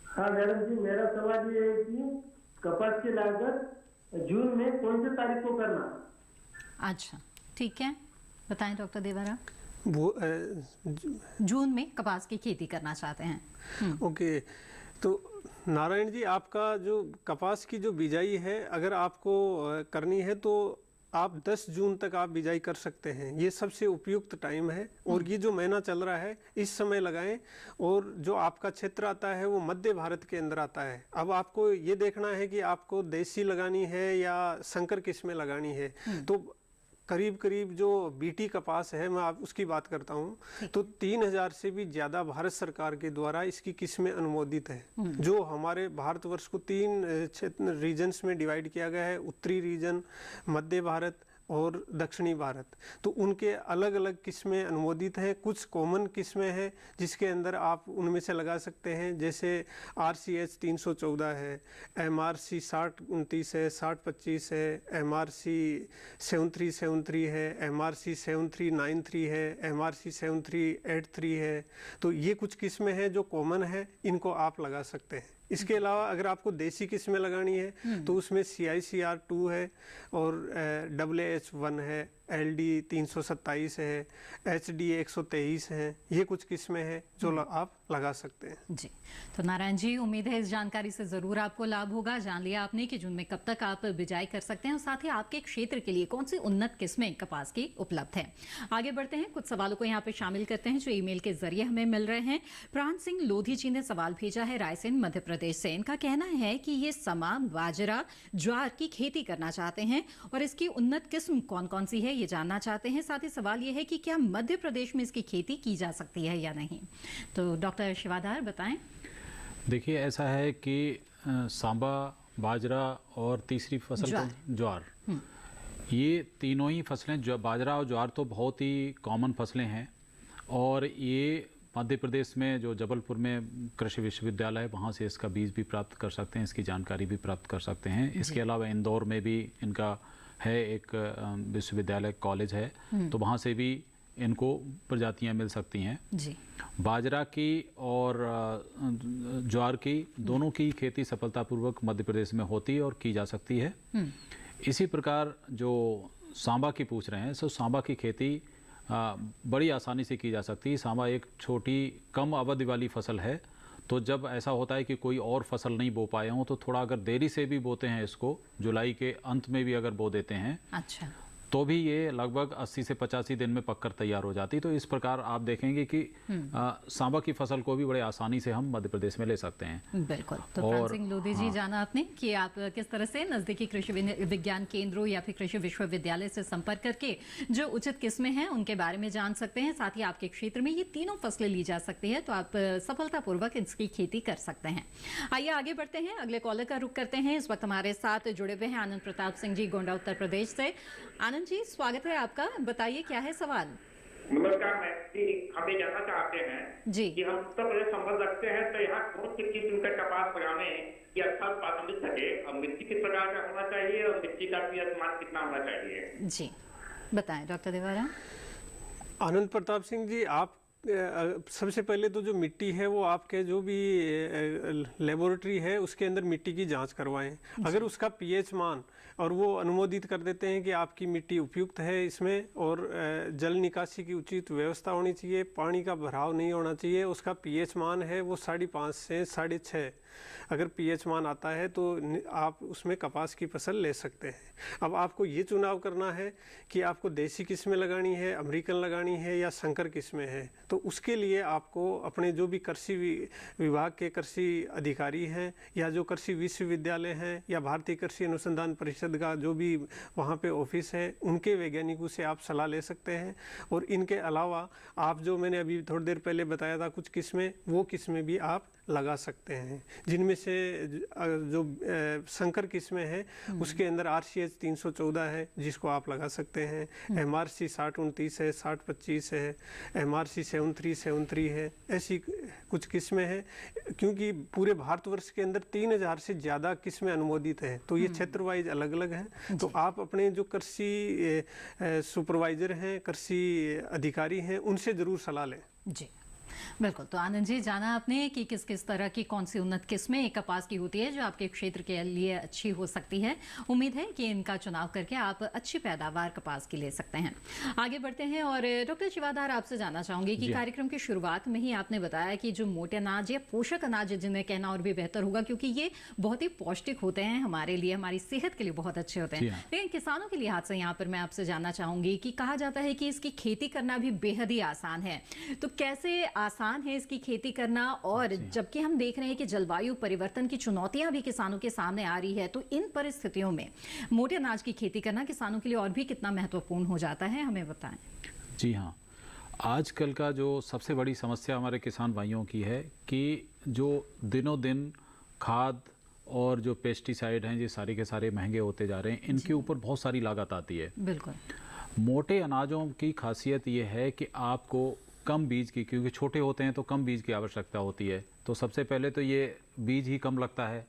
[SPEAKER 13] हाँ मैडम जी, मेरा सवाल ये है कि कपास की लागत जून में कौन से तारीख को करना?
[SPEAKER 1] अच्छा, ठीक है, बताएं डॉक्टर देवाराम।
[SPEAKER 4] वो
[SPEAKER 1] जून में कपास की खेती करना चाहते हैं।
[SPEAKER 4] ओके, तो नारायण जी आपका जो कपास की जो बिजाई है अगर आपको करनी है तो आप 10 जून तक आप बिजाई कर सकते हैं। ये सबसे उपयुक्त टाइम है, और ये जो महीना चल रहा है इस समय लगाएं। और जो आपका क्षेत्र आता है वो मध्य भारत के अंदर आता है। अब आपको ये देखना है कि आपको देसी लगानी है या संकर किस्में लगानी है। तो करीब करीब जो बीटी कपास है, मैं आप उसकी बात करता हूँ, तो 3000 से भी ज़्यादा भारत सरकार के द्वारा इसकी किस्में अनुमोदित हैं। जो हमारे भारतवर्ष को 3 क्षेत्र रीजन्स में डिवाइड किया गया है, उत्तरी रीजन, मध्य भारत और दक्षिणी भारत, तो उनके अलग अलग किस्में अनुमोदित हैं। कुछ कॉमन किस्में हैं जिसके अंदर आप उनमें से लगा सकते हैं, जैसे RCH 314 है, MRC 6029 है, 6025 है, MRC 7373 है, MRC 7393 है, MRC 7383 है। तो ये कुछ किस्में हैं जो कॉमन है, इनको आप लगा सकते हैं। इसके अलावा अगर आपको देसी किस्में लगानी है तो उसमें CICR 2 है और AH1 है, LD 327 है, HD 123 है। ये कुछ किस्में हैं जो आप लगा सकते हैं।
[SPEAKER 1] जी, तो नारायण जी, उम्मीद है इस जानकारी से जरूर आपको लाभ होगा। जान लिया आपने कि जून में कब तक आप बिजाई कर सकते हैं और साथ ही आपके क्षेत्र के लिए कौन सी उन्नत किस्में कपास की उपलब्ध हैं। आगे बढ़ते हैं, कुछ सवालों को यहाँ पे शामिल करते हैं जो ईमेल के जरिए हमें मिल रहे हैं। प्राण सिंह लोधी जी ने सवाल भेजा है रायसेन मध्य प्रदेश से। इनका कहना है कि ये समा, बाजरा, ज्वार की खेती करना चाहते हैं और इसकी उन्नत किस्म कौन कौन सी है ये जानना चाहते हैं। साथ ही सवाल ये है कि क्या मध्य प्रदेश में इसकी खेती की जा सकती है या नहीं। तो डॉक्टर शिवाधार बताएं।
[SPEAKER 2] देखिए, ऐसा है कि सांबा, बाजरा और तीसरी फसल ज्वार, ये तीनों ही फसलें, बाजरा और ज्वार तो बहुत ही कॉमन फसलें हैं और ये मध्य प्रदेश में जो जबलपुर में कृषि विश्वविद्यालय है वहाँ से इसका बीज भी प्राप्त कर सकते हैं, इसकी जानकारी भी प्राप्त कर सकते हैं। इसके अलावा इंदौर में भी इनका है एक विश्वविद्यालय, कॉलेज है, तो वहाँ से भी इनको प्रजातियाँ मिल सकती हैं।
[SPEAKER 1] जी।
[SPEAKER 2] बाजरा की और ज्वार की दोनों की खेती सफलतापूर्वक मध्य प्रदेश में होती है और की जा सकती है। इसी प्रकार जो सांबा की पूछ रहे हैं, सो सांबा की खेती बड़ी आसानी से की जा सकती है। सांबा एक छोटी कम अवधि वाली फसल है, तो जब ऐसा होता है कि कोई और फसल नहीं बो पाए हों तो थोड़ा अगर देरी से भी बोते हैं इसको, जुलाई के अंत में भी अगर बो देते हैं,
[SPEAKER 1] अच्छा,
[SPEAKER 2] तो भी ये लगभग 80 से 85 दिन में पककर तैयार हो जाती। तो इस प्रकार आप देखेंगे कि सांबा की फसल को भी बड़े आसानी से हम मध्य प्रदेश में ले सकते हैं।
[SPEAKER 1] बिल्कुल। तो प्राण सिंह लोधी जी, जाना आपने कि आप किस तरह से नजदीकी कृषि विज्ञान केंद्रों या फिर कृषि विश्वविद्यालय से संपर्क करके जो उचित किस्में हैं उनके बारे में जान सकते हैं। साथ ही आपके क्षेत्र में ये तीनों फसलें ली जा सकती है, तो आप सफलतापूर्वक इसकी खेती कर सकते हैं। आइए आगे बढ़ते हैं, अगले कॉलर का रुख करते हैं। इस वक्त हमारे साथ जुड़े हुए हैं आनंद प्रताप सिंह जी, गोंडा उत्तर प्रदेश से। आनंद जी, स्वागत है आपका, बताइए क्या है सवाल।
[SPEAKER 6] नमस्कार मैम जी, हम ये जानना चाहते हैं
[SPEAKER 1] जी
[SPEAKER 6] कि हम उत्तर प्रदेश संबंध रखते हैं, तो यहाँ कौन सी किस्म का कपास लगाने कि अच्छा उत्पादन मिल सके और मिट्टी किस प्रकार का होना चाहिए और मिट्टी का पीएच मान कितना होना चाहिए।
[SPEAKER 1] जी बताएं डॉक्टर देवारा।
[SPEAKER 4] आनंद प्रताप सिंह जी, आप सबसे पहले तो जो मिट्टी है वो आपके जो भी लेबोरेटरी है उसके अंदर मिट्टी की जांच करवाएं। अगर उसका पीएच मान और वो अनुमोदित कर देते हैं कि आपकी मिट्टी उपयुक्त है इसमें और जल निकासी की उचित व्यवस्था होनी चाहिए, पानी का भराव नहीं होना चाहिए, उसका पीएच मान है वो 5.5 से 6.5, अगर पीएच मान आता है तो आप उसमें कपास की फसल ले सकते हैं। अब आपको ये चुनाव करना है कि आपको देसी किस्में लगानी है, अमेरिकन लगानी है या संकर किस्में हैं। तो उसके लिए आपको अपने जो भी कृषि विभाग के कृषि अधिकारी हैं या जो कृषि विश्वविद्यालय हैं या भारतीय कृषि अनुसंधान परिषद का जो भी वहाँ पे ऑफिस है, उनके वैज्ञानिकों से आप सलाह ले सकते हैं। और इनके अलावा आप जो मैंने अभी थोड़ी देर पहले बताया था कुछ किस्में, वो किस्में भी आप लगा सकते हैं, जिनमें से जो संकर किस्में हैं उसके अंदर RCH 314 है जिसको आप लगा सकते हैं, MRC 6029 है, 6025 है, MRC 7373 है। ऐसी कुछ किस्में हैं, क्योंकि पूरे भारतवर्ष के अंदर 3000 से ज़्यादा किस्में अनुमोदित हैं, तो ये क्षेत्र वाइज अलग अलग हैं। तो आप अपने जो कृषि सुपरवाइजर हैं, कृषि अधिकारी हैं, उनसे ज़रूर सलाह लें।
[SPEAKER 1] जी बिल्कुल। तो आनंद जी, जाना आपने कि किस किस तरह की कौन सी उन्नत किस्में कपास की होती है जो आपके क्षेत्र के लिए अच्छी हो सकती है। उम्मीद है कि इनका चुनाव करके आप अच्छी पैदावार कपास की ले सकते हैं। आगे बढ़ते हैं और डॉक्टर शिवाधार, आपसे जानना चाहूंगी कि कार्यक्रम की शुरुआत में ही आपने बताया कि जो मोटे अनाज या पोषक अनाज जिन्हें कहना और भी बेहतर होगा, क्योंकि ये बहुत ही पौष्टिक होते हैं हमारे लिए, हमारी सेहत के लिए बहुत अच्छे होते हैं। लेकिन किसानों के लिहाज से यहाँ पर मैं आपसे जानना चाहूंगी कि कहा जाता है कि इसकी खेती करना भी बेहद ही आसान है, तो कैसे आसान है इसकी खेती करना, और जबकि हम देख रहे हैं कि जलवायु परिवर्तन की चुनौतियां भी किसानों के सामने आ रही है, तो इन परिस्थितियों में मोटे अनाज की खेती करना किसानों के लिए और भी कितना महत्वपूर्ण हो जाता है, हमें बताएं।
[SPEAKER 2] जी हाँ, आजकल का जो सबसे बड़ी समस्या हमारे किसान भाइयों की है कि जो दिनों दिन खाद और जो पेस्टिसाइड हैं ये सारे के सारे महंगे होते जा रहे हैं, इनके ऊपर बहुत सारी लागत आती है।
[SPEAKER 1] बिल्कुल।
[SPEAKER 2] मोटे अनाजों की खासियत ये है कि आपको कम बीज की, क्योंकि छोटे होते हैं तो कम बीज की आवश्यकता होती है, तो सबसे पहले तो ये बीज ही कम लगता है।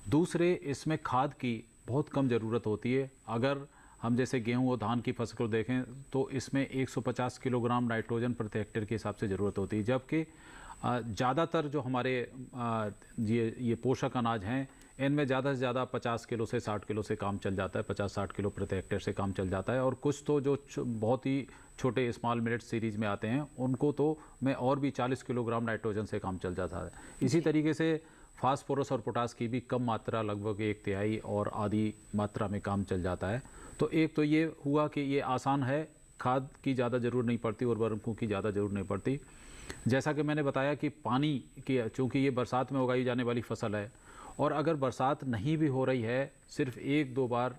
[SPEAKER 2] दूसरे, इसमें खाद की बहुत कम ज़रूरत होती है। अगर हम जैसे गेहूं और धान की फसल को देखें तो इसमें 150 किलोग्राम नाइट्रोजन प्रति हेक्टेयर के हिसाब से ज़रूरत होती है, जबकि ज़्यादातर जो हमारे ये पोषक अनाज हैं इनमें ज़्यादा से ज़्यादा 50 किलो से 60 किलो से काम चल जाता है, 50-60 किलो प्रति हेक्टेयर से काम चल जाता है। और कुछ तो जो बहुत ही छोटे स्मॉल मिलेट सीरीज में आते हैं उनको तो में और भी 40 किलोग्राम नाइट्रोजन से काम चल जाता है। इसी तरीके से फास्फोरस और पोटास की भी कम मात्रा, लगभग 1/3 और आधी मात्रा में काम चल जाता है। तो एक तो ये हुआ कि ये आसान है, खाद की ज़्यादा ज़रूरत नहीं पड़ती और उर्वरकों की ज़्यादा ज़रूरत नहीं पड़ती। जैसा कि मैंने बताया कि पानी की, चूँकि ये बरसात में उगाई जाने वाली फसल है, और अगर बरसात नहीं भी हो रही है, सिर्फ 1-2 बार,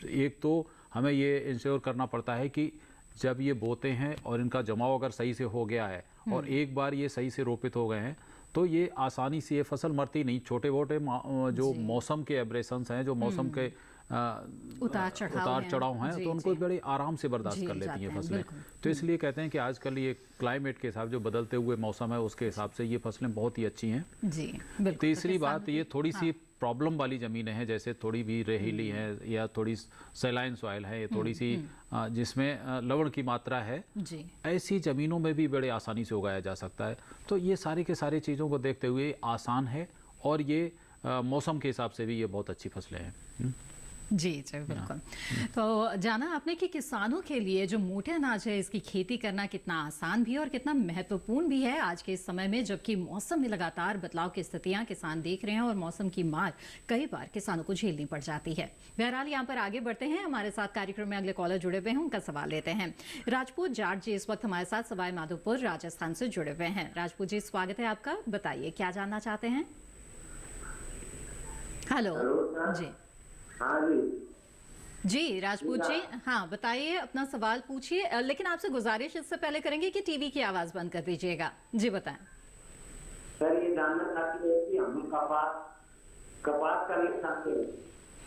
[SPEAKER 2] एक तो हमें ये इंश्योर करना पड़ता है कि जब ये बोते हैं और इनका जमाव अगर सही से हो गया है और एक बार ये सही से रोपित हो गए हैं, तो ये आसानी से ये फसल मरती नहीं। छोटे मोटे जो मौसम के एब्रेशंस हैं, जो मौसम के
[SPEAKER 1] उतार
[SPEAKER 2] चढ़ाव हैं, तो उनको बड़े आराम से बर्दाश्त कर लेती हैं फसलें। तो इसलिए कहते हैं कि आजकल ये क्लाइमेट के हिसाब, जो बदलते हुए मौसम है उसके हिसाब से ये फसलें बहुत ही अच्छी हैं।
[SPEAKER 1] जी बिल्कुल।
[SPEAKER 2] तीसरी बात, ये थोड़ी सी प्रॉब्लम वाली ज़मीनें हैं, जैसे थोड़ी भी रेतीली है या थोड़ी सैलाइन सॉइल है, ये थोड़ी सी जिसमें लवण की मात्रा है, ऐसी ज़मीनों में भी बड़े आसानी से उगाया जा सकता है। तो ये सारे के सारे चीज़ों को देखते हुए आसान है, और ये मौसम के हिसाब से भी ये बहुत अच्छी फसलें हैं।
[SPEAKER 1] जी जी बिल्कुल। तो जाना आपने कि किसानों के लिए जो मोटे अनाज है इसकी खेती करना कितना आसान भी है और कितना महत्वपूर्ण भी है आज के इस समय में, जबकि मौसम में लगातार बदलाव की स्थितियां किसान देख रहे हैं और मौसम की मार कई बार किसानों को झेलनी पड़ जाती है। बहरहाल यहाँ पर आगे बढ़ते हैं, हमारे साथ कार्यक्रम में अगले कॉलर जुड़े हुए हैं, उनका सवाल लेते हैं। राजपूत जाट जी इस वक्त हमारे साथ सवाई माधोपुर राजस्थान से जुड़े हुए हैं। राजपूत जी, स्वागत है आपका, बताइए क्या जानना चाहते हैं। हेलो जी।
[SPEAKER 13] हाँ
[SPEAKER 1] जी राजपूत जी, हाँ बताइए, अपना सवाल पूछिए, लेकिन आपसे गुजारिश इससे पहले करेंगे कि टीवी की आवाज बंद कर दीजिएगा। जी बताएं।
[SPEAKER 13] सर, ये जानना चाहती है कि हम कपास का रेट चाहते हैं।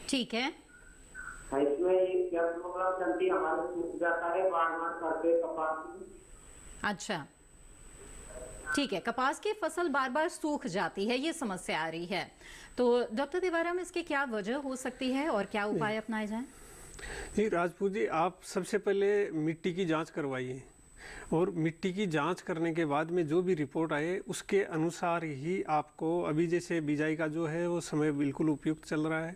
[SPEAKER 1] ठीक है।
[SPEAKER 13] इसमें ये क्या प्रोग्राम चलती है, हमारे सूख जाता है बार करके कपास की।
[SPEAKER 1] अच्छा ठीक है, कपास की फसल बार बार सूख जाती है, ये समस्या आ रही है, तो डॉक्टर देवाराम इसकी क्या वजह हो सकती है और क्या उपाय अपनाए जाएं?
[SPEAKER 4] जी राजपूत जी, आप सबसे पहले मिट्टी की जांच करवाइए, और मिट्टी की जांच करने के बाद में जो भी रिपोर्ट आए उसके अनुसार ही आपको, अभी जैसे बिजाई का जो है वो समय बिल्कुल उपयुक्त चल रहा है,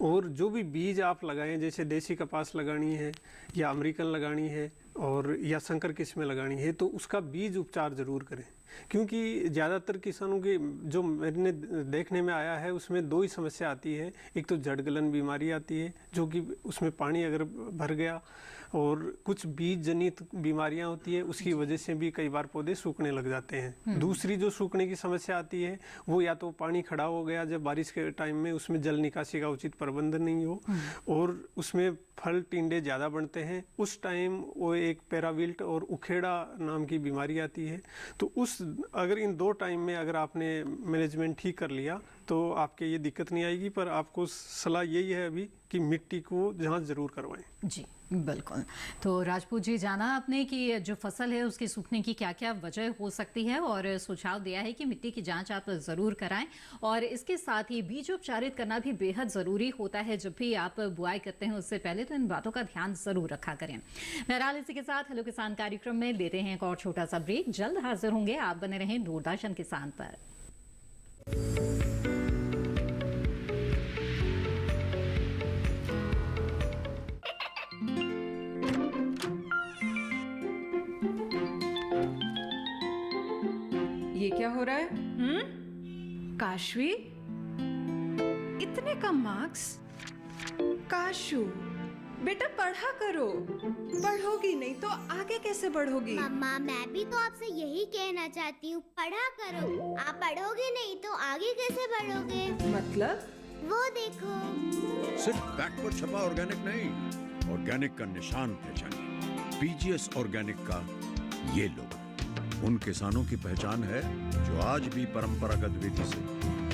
[SPEAKER 4] और जो भी बीज आप लगाएं, जैसे देसी कपास लगानी है या अमेरिकन लगानी है और या संकर किस्में लगानी है, तो उसका बीज उपचार ज़रूर करें। क्योंकि ज़्यादातर किसानों की जो मैंने देखने में आया है उसमें 2 ही समस्या आती है। एक तो जड़ गलन बीमारी आती है, जो कि उसमें पानी अगर भर गया, और कुछ बीज जनित बीमारियां होती है, उसकी वजह से भी कई बार पौधे सूखने लग जाते हैं। दूसरी जो सूखने की समस्या आती है वो या तो पानी खड़ा हो गया जब बारिश के टाइम में, उसमें जल निकासी का उचित प्रबंधन नहीं हो, और उसमें फल टिंडे ज़्यादा बनते हैं, उस टाइम वो एक पैराविल्ट और उखेड़ा नाम की बीमारी आती है। तो अगर इन 2 टाइम में अगर आपने मैनेजमेंट ठीक कर लिया तो आपके ये दिक्कत नहीं आएगी। पर आपको सलाह यही है अभी कि मिट्टी को जांच जरूर करवाएं।
[SPEAKER 1] जी बिल्कुल। तो राजपूत जी, जाना आपने कि जो फसल है उसके सूखने की क्या क्या वजह हो सकती है, और सुझाव दिया है कि मिट्टी की जांच आप जरूर कराएं, और इसके साथ ही बीजोपचारित करना भी बेहद ज़रूरी होता है। जब भी आप बुआई करते हैं उससे पहले तो इन बातों का ध्यान ज़रूर रखा करें। बहरहाल इसी के साथ हेलो किसान कार्यक्रम में लेते हैं एक और छोटा सा ब्रेक, जल्द हाजिर होंगे। आप बने रहें दूरदर्शन किसान पर।
[SPEAKER 14] ये क्या हो रहा है? काशवी, इतने कम मार्क्स? काशू, बेटा पढ़ा करो, पढ़ोगी नहीं तो आगे कैसे बढ़ोगी?
[SPEAKER 15] मम्मा मैं भी तो आपसे यही कहना चाहती हूँ, पढ़ा करो। आप पढ़ोगे नहीं तो आगे कैसे बढ़ोगे?
[SPEAKER 14] मतलब?
[SPEAKER 15] वो देखो।
[SPEAKER 16] सिर्फ बैक पर छपा ऑर्गेनिक नहीं, ऑर्गेनिक का निशान पहचानिए। पीजीएस ऑर्गेनिक का ये लोग उन किसानों की पहचान है जो आज भी परंपरागत विधि से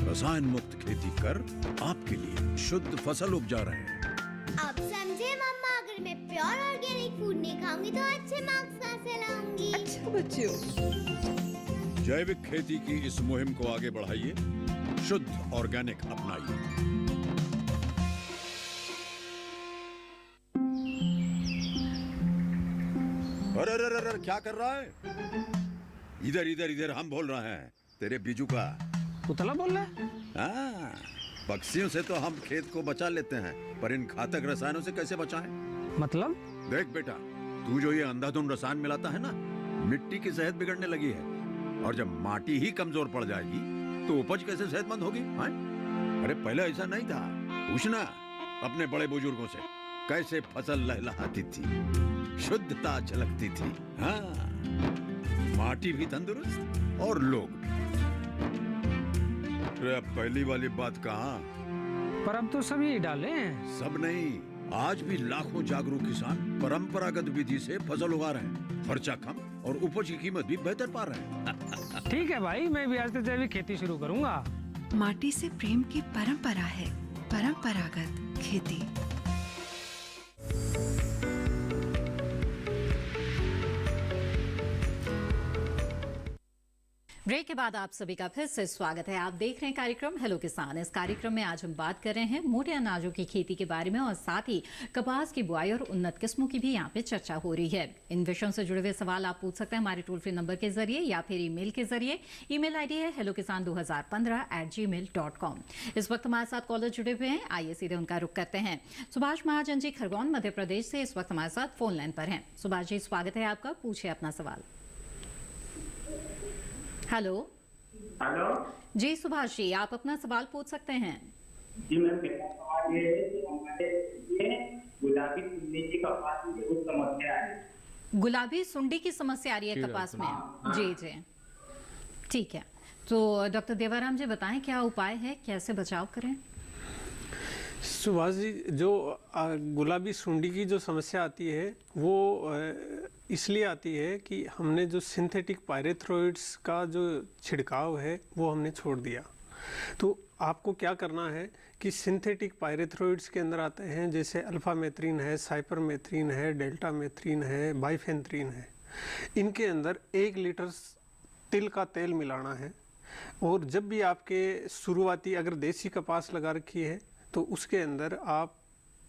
[SPEAKER 16] रसायन मुक्त खेती कर आपके लिए शुद्ध फसल उपजा रहे हैं।
[SPEAKER 15] अब समझे मम्मा, अगर मैं प्योर ऑर्गेनिक फूड नहीं खाऊंगी तो अच्छे मार्क्स कहाँ से लाऊंगी?
[SPEAKER 14] अच्छा बच्चों।
[SPEAKER 16] जैविक खेती की इस मुहिम को आगे बढ़ाइए, शुद्ध ऑर्गेनिक अपनाइए। अरे अरे अरे क्या कर रहा है? इधर इधर इधर, हम बोल रहे हैं तेरे बीजू का।
[SPEAKER 17] पुतला बोल रहा है?
[SPEAKER 16] हाँ, पक्षियों से तो हम खेत को बचा लेते हैं, पर इन घातक रसायनों से कैसे बचाएं?
[SPEAKER 17] मतलब?
[SPEAKER 16] देख बेटा, तू जो ये अंधाधुंध रसायन मिलाता है ना, मिट्टी की सेहत बिगड़ने लगी है। और जब माटी ही कमजोर पड़ जाएगी तो उपज कैसे सेहतमंद होगी? हाँ? अरे पहले ऐसा नहीं था। पूछना अपने बड़े बुजुर्गों से, कैसे फसल लहलहाती थी, शुद्धता झलकती थी। हाँ, माटी भी तंदुरुस्त और लोग भी। अरे पहली वाली बात कहाँ?
[SPEAKER 17] पर अब तो सब यही डाले हैं।
[SPEAKER 16] सब नहीं, आज भी लाखों जागरूक किसान परंपरागत विधि से फसल उगा रहे हैं। खर्चा कम और उपज की कीमत भी बेहतर पा रहे हैं।
[SPEAKER 17] ठीक है भाई, मैं भी आज से जैविक खेती शुरू करूंगा।
[SPEAKER 14] माटी से प्रेम की परंपरा है परंपरागत खेती।
[SPEAKER 1] ब्रेक के बाद आप सभी का फिर से स्वागत है। आप देख रहे हैं कार्यक्रम हेलो किसान। इस कार्यक्रम में आज हम बात कर रहे हैं मोटे अनाजों की खेती के बारे में और साथ ही कपास की बुआई और उन्नत किस्मों की भी यहाँ पे चर्चा हो रही है। इन विषयों से जुड़े हुए सवाल आप पूछ सकते हैं हमारे टोल फ्री नंबर के जरिए या फिर ईमेल के जरिए। ईमेल आईडी है hellokisan2015@gmail.com। इस वक्त हमारे साथ कॉलर जुड़े हुए हैं, आइए सीधे उनका रुख करते हैं। सुभाष महाजन जी खरगोन मध्य प्रदेश से इस वक्त हमारे साथ फोन लाइन पर हैं। सुभाष जी स्वागत है आपका, पूछिए अपना सवाल। हेलो।
[SPEAKER 18] हेलो
[SPEAKER 1] जी सुभाष जी, आप अपना सवाल पूछ सकते हैं।
[SPEAKER 18] जी मैं मेरा सवाल ये है कि हमारे गुलाबी सुंडी की कपास में बहुत समस्या है।
[SPEAKER 1] गुलाबी सुंडी की समस्या आ रही है कपास में? जी जी ठीक है, तो डॉक्टर देवाराम जी बताएं क्या उपाय है, कैसे बचाव करें?
[SPEAKER 4] सुभाष जी, जो गुलाबी सुंडी की जो समस्या आती है वो इसलिए आती है कि हमने जो सिंथेटिक पायरेथ्रोइड्स का जो छिड़काव है वो हमने छोड़ दिया। तो आपको क्या करना है कि सिंथेटिक पायरेथ्रोइड्स के अंदर आते हैं जैसे अल्फामेथ्रिन है, साइपरमेथ्रिन है, डेल्टामेथ्रिन है, बाइफेंथ्रिन है। इनके अंदर 1 लीटर तिल का तेल मिलाना है। और जब भी आपके शुरुआती अगर देसी कपास लगा रखी है तो उसके अंदर आप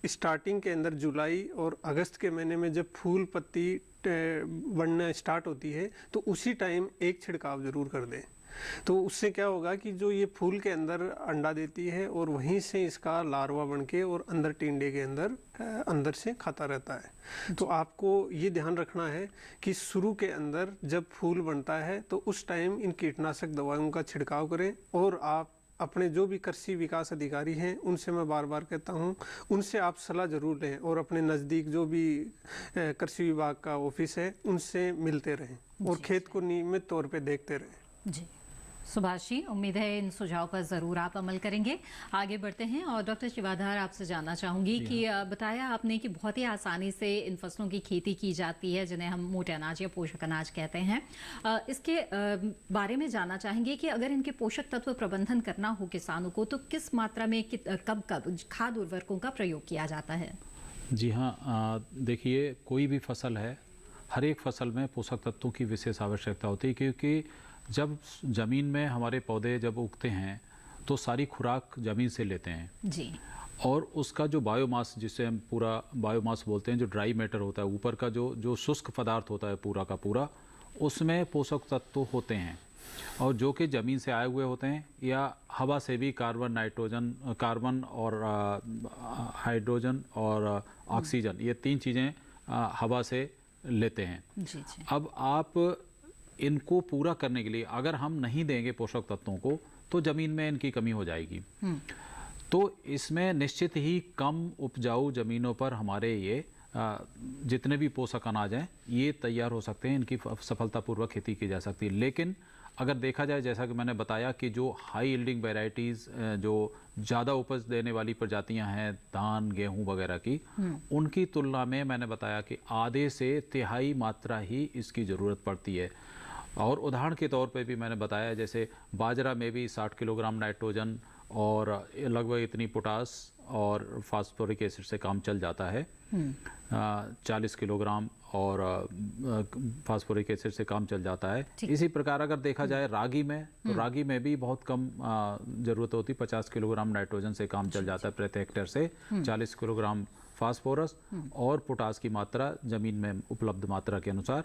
[SPEAKER 4] स्टार्टिंग के अंदर जुलाई और अगस्त के महीने में जब फूल पत्ती बनना स्टार्ट होती है तो उसी टाइम एक छिड़काव ज़रूर कर दें। तो उससे क्या होगा कि जो ये फूल के अंदर अंडा देती है और वहीं से इसका लार्वा बन के और अंदर टिंडे के अंदर से खाता रहता है। तो आपको ये ध्यान रखना है कि शुरू के अंदर जब फूल बनता है तो उस टाइम इन कीटनाशक दवाओं का छिड़काव करें। और आप अपने जो भी कृषि विकास अधिकारी हैं उनसे मैं बार बार कहता हूं, उनसे आप सलाह ज़रूर लें और अपने नज़दीक जो भी कृषि विभाग का ऑफिस है उनसे मिलते रहें और खेत को नियमित तौर पे देखते रहें।
[SPEAKER 1] जी सुभाष जी, उम्मीद है इन सुझाव पर ज़रूर आप अमल करेंगे। आगे बढ़ते हैं और डॉक्टर शिवाधार आपसे जानना चाहूँगी कि बताया आपने कि बहुत ही आसानी से इन फसलों की खेती की जाती है जिन्हें हम मोटे अनाज या पोषक अनाज कहते हैं। इसके बारे में जानना चाहेंगे कि अगर इनके पोषक तत्व प्रबंधन करना हो किसानों को तो किस मात्रा में कब कब खाद उर्वरकों का प्रयोग किया जाता है?
[SPEAKER 2] जी हाँ, देखिए कोई भी फसल है, हर एक फसल में पोषक तत्वों की विशेष आवश्यकता होती है क्योंकि जब ज़मीन में हमारे पौधे जब उगते हैं तो सारी खुराक ज़मीन से लेते हैं
[SPEAKER 1] जी।
[SPEAKER 2] और उसका जो बायोमास, जिसे हम पूरा बायोमास बोलते हैं, जो ड्राई मैटर होता है, ऊपर का जो शुष्क पदार्थ होता है पूरा का पूरा, उसमें पोषक तत्व होते हैं और जो कि ज़मीन से आए हुए होते हैं या हवा से भी कार्बन और हाइड्रोजन और ऑक्सीजन, ये 3 चीज़ें हवा से लेते हैं।
[SPEAKER 1] जी जी।
[SPEAKER 2] अब आप इनको पूरा करने के लिए अगर हम नहीं देंगे पोषक तत्वों को तो ज़मीन में इनकी कमी हो जाएगी। तो इसमें निश्चित ही कम उपजाऊ ज़मीनों पर हमारे ये जितने भी पोषक अनाज हैं ये तैयार हो सकते हैं, इनकी सफलतापूर्वक खेती की जा सकती है। लेकिन अगर देखा जाए, जैसा कि मैंने बताया कि जो हाई यील्डिंग वेराइटीज़, जो ज़्यादा उपज देने वाली प्रजातियां हैं धान गेहूं वगैरह की, उनकी तुलना में मैंने बताया कि आधे से तिहाई मात्रा ही इसकी ज़रूरत पड़ती है। और उदाहरण के तौर पे भी मैंने बताया, जैसे बाजरा में भी 60 किलोग्राम नाइट्रोजन और लगभग इतनी पोटास और फास्फोरिक एसिड से काम चल जाता है। 40 किलोग्राम और फास्फोरिक एसिड से काम चल जाता है। इसी प्रकार अगर देखा जाए रागी में, तो रागी में भी बहुत कम ज़रूरत होती, 50 किलोग्राम नाइट्रोजन से काम चल जाता है प्रति हेक्टेयर से, 40 किलोग्राम फास्फोरस और पोटास की मात्रा जमीन में उपलब्ध मात्रा के अनुसार।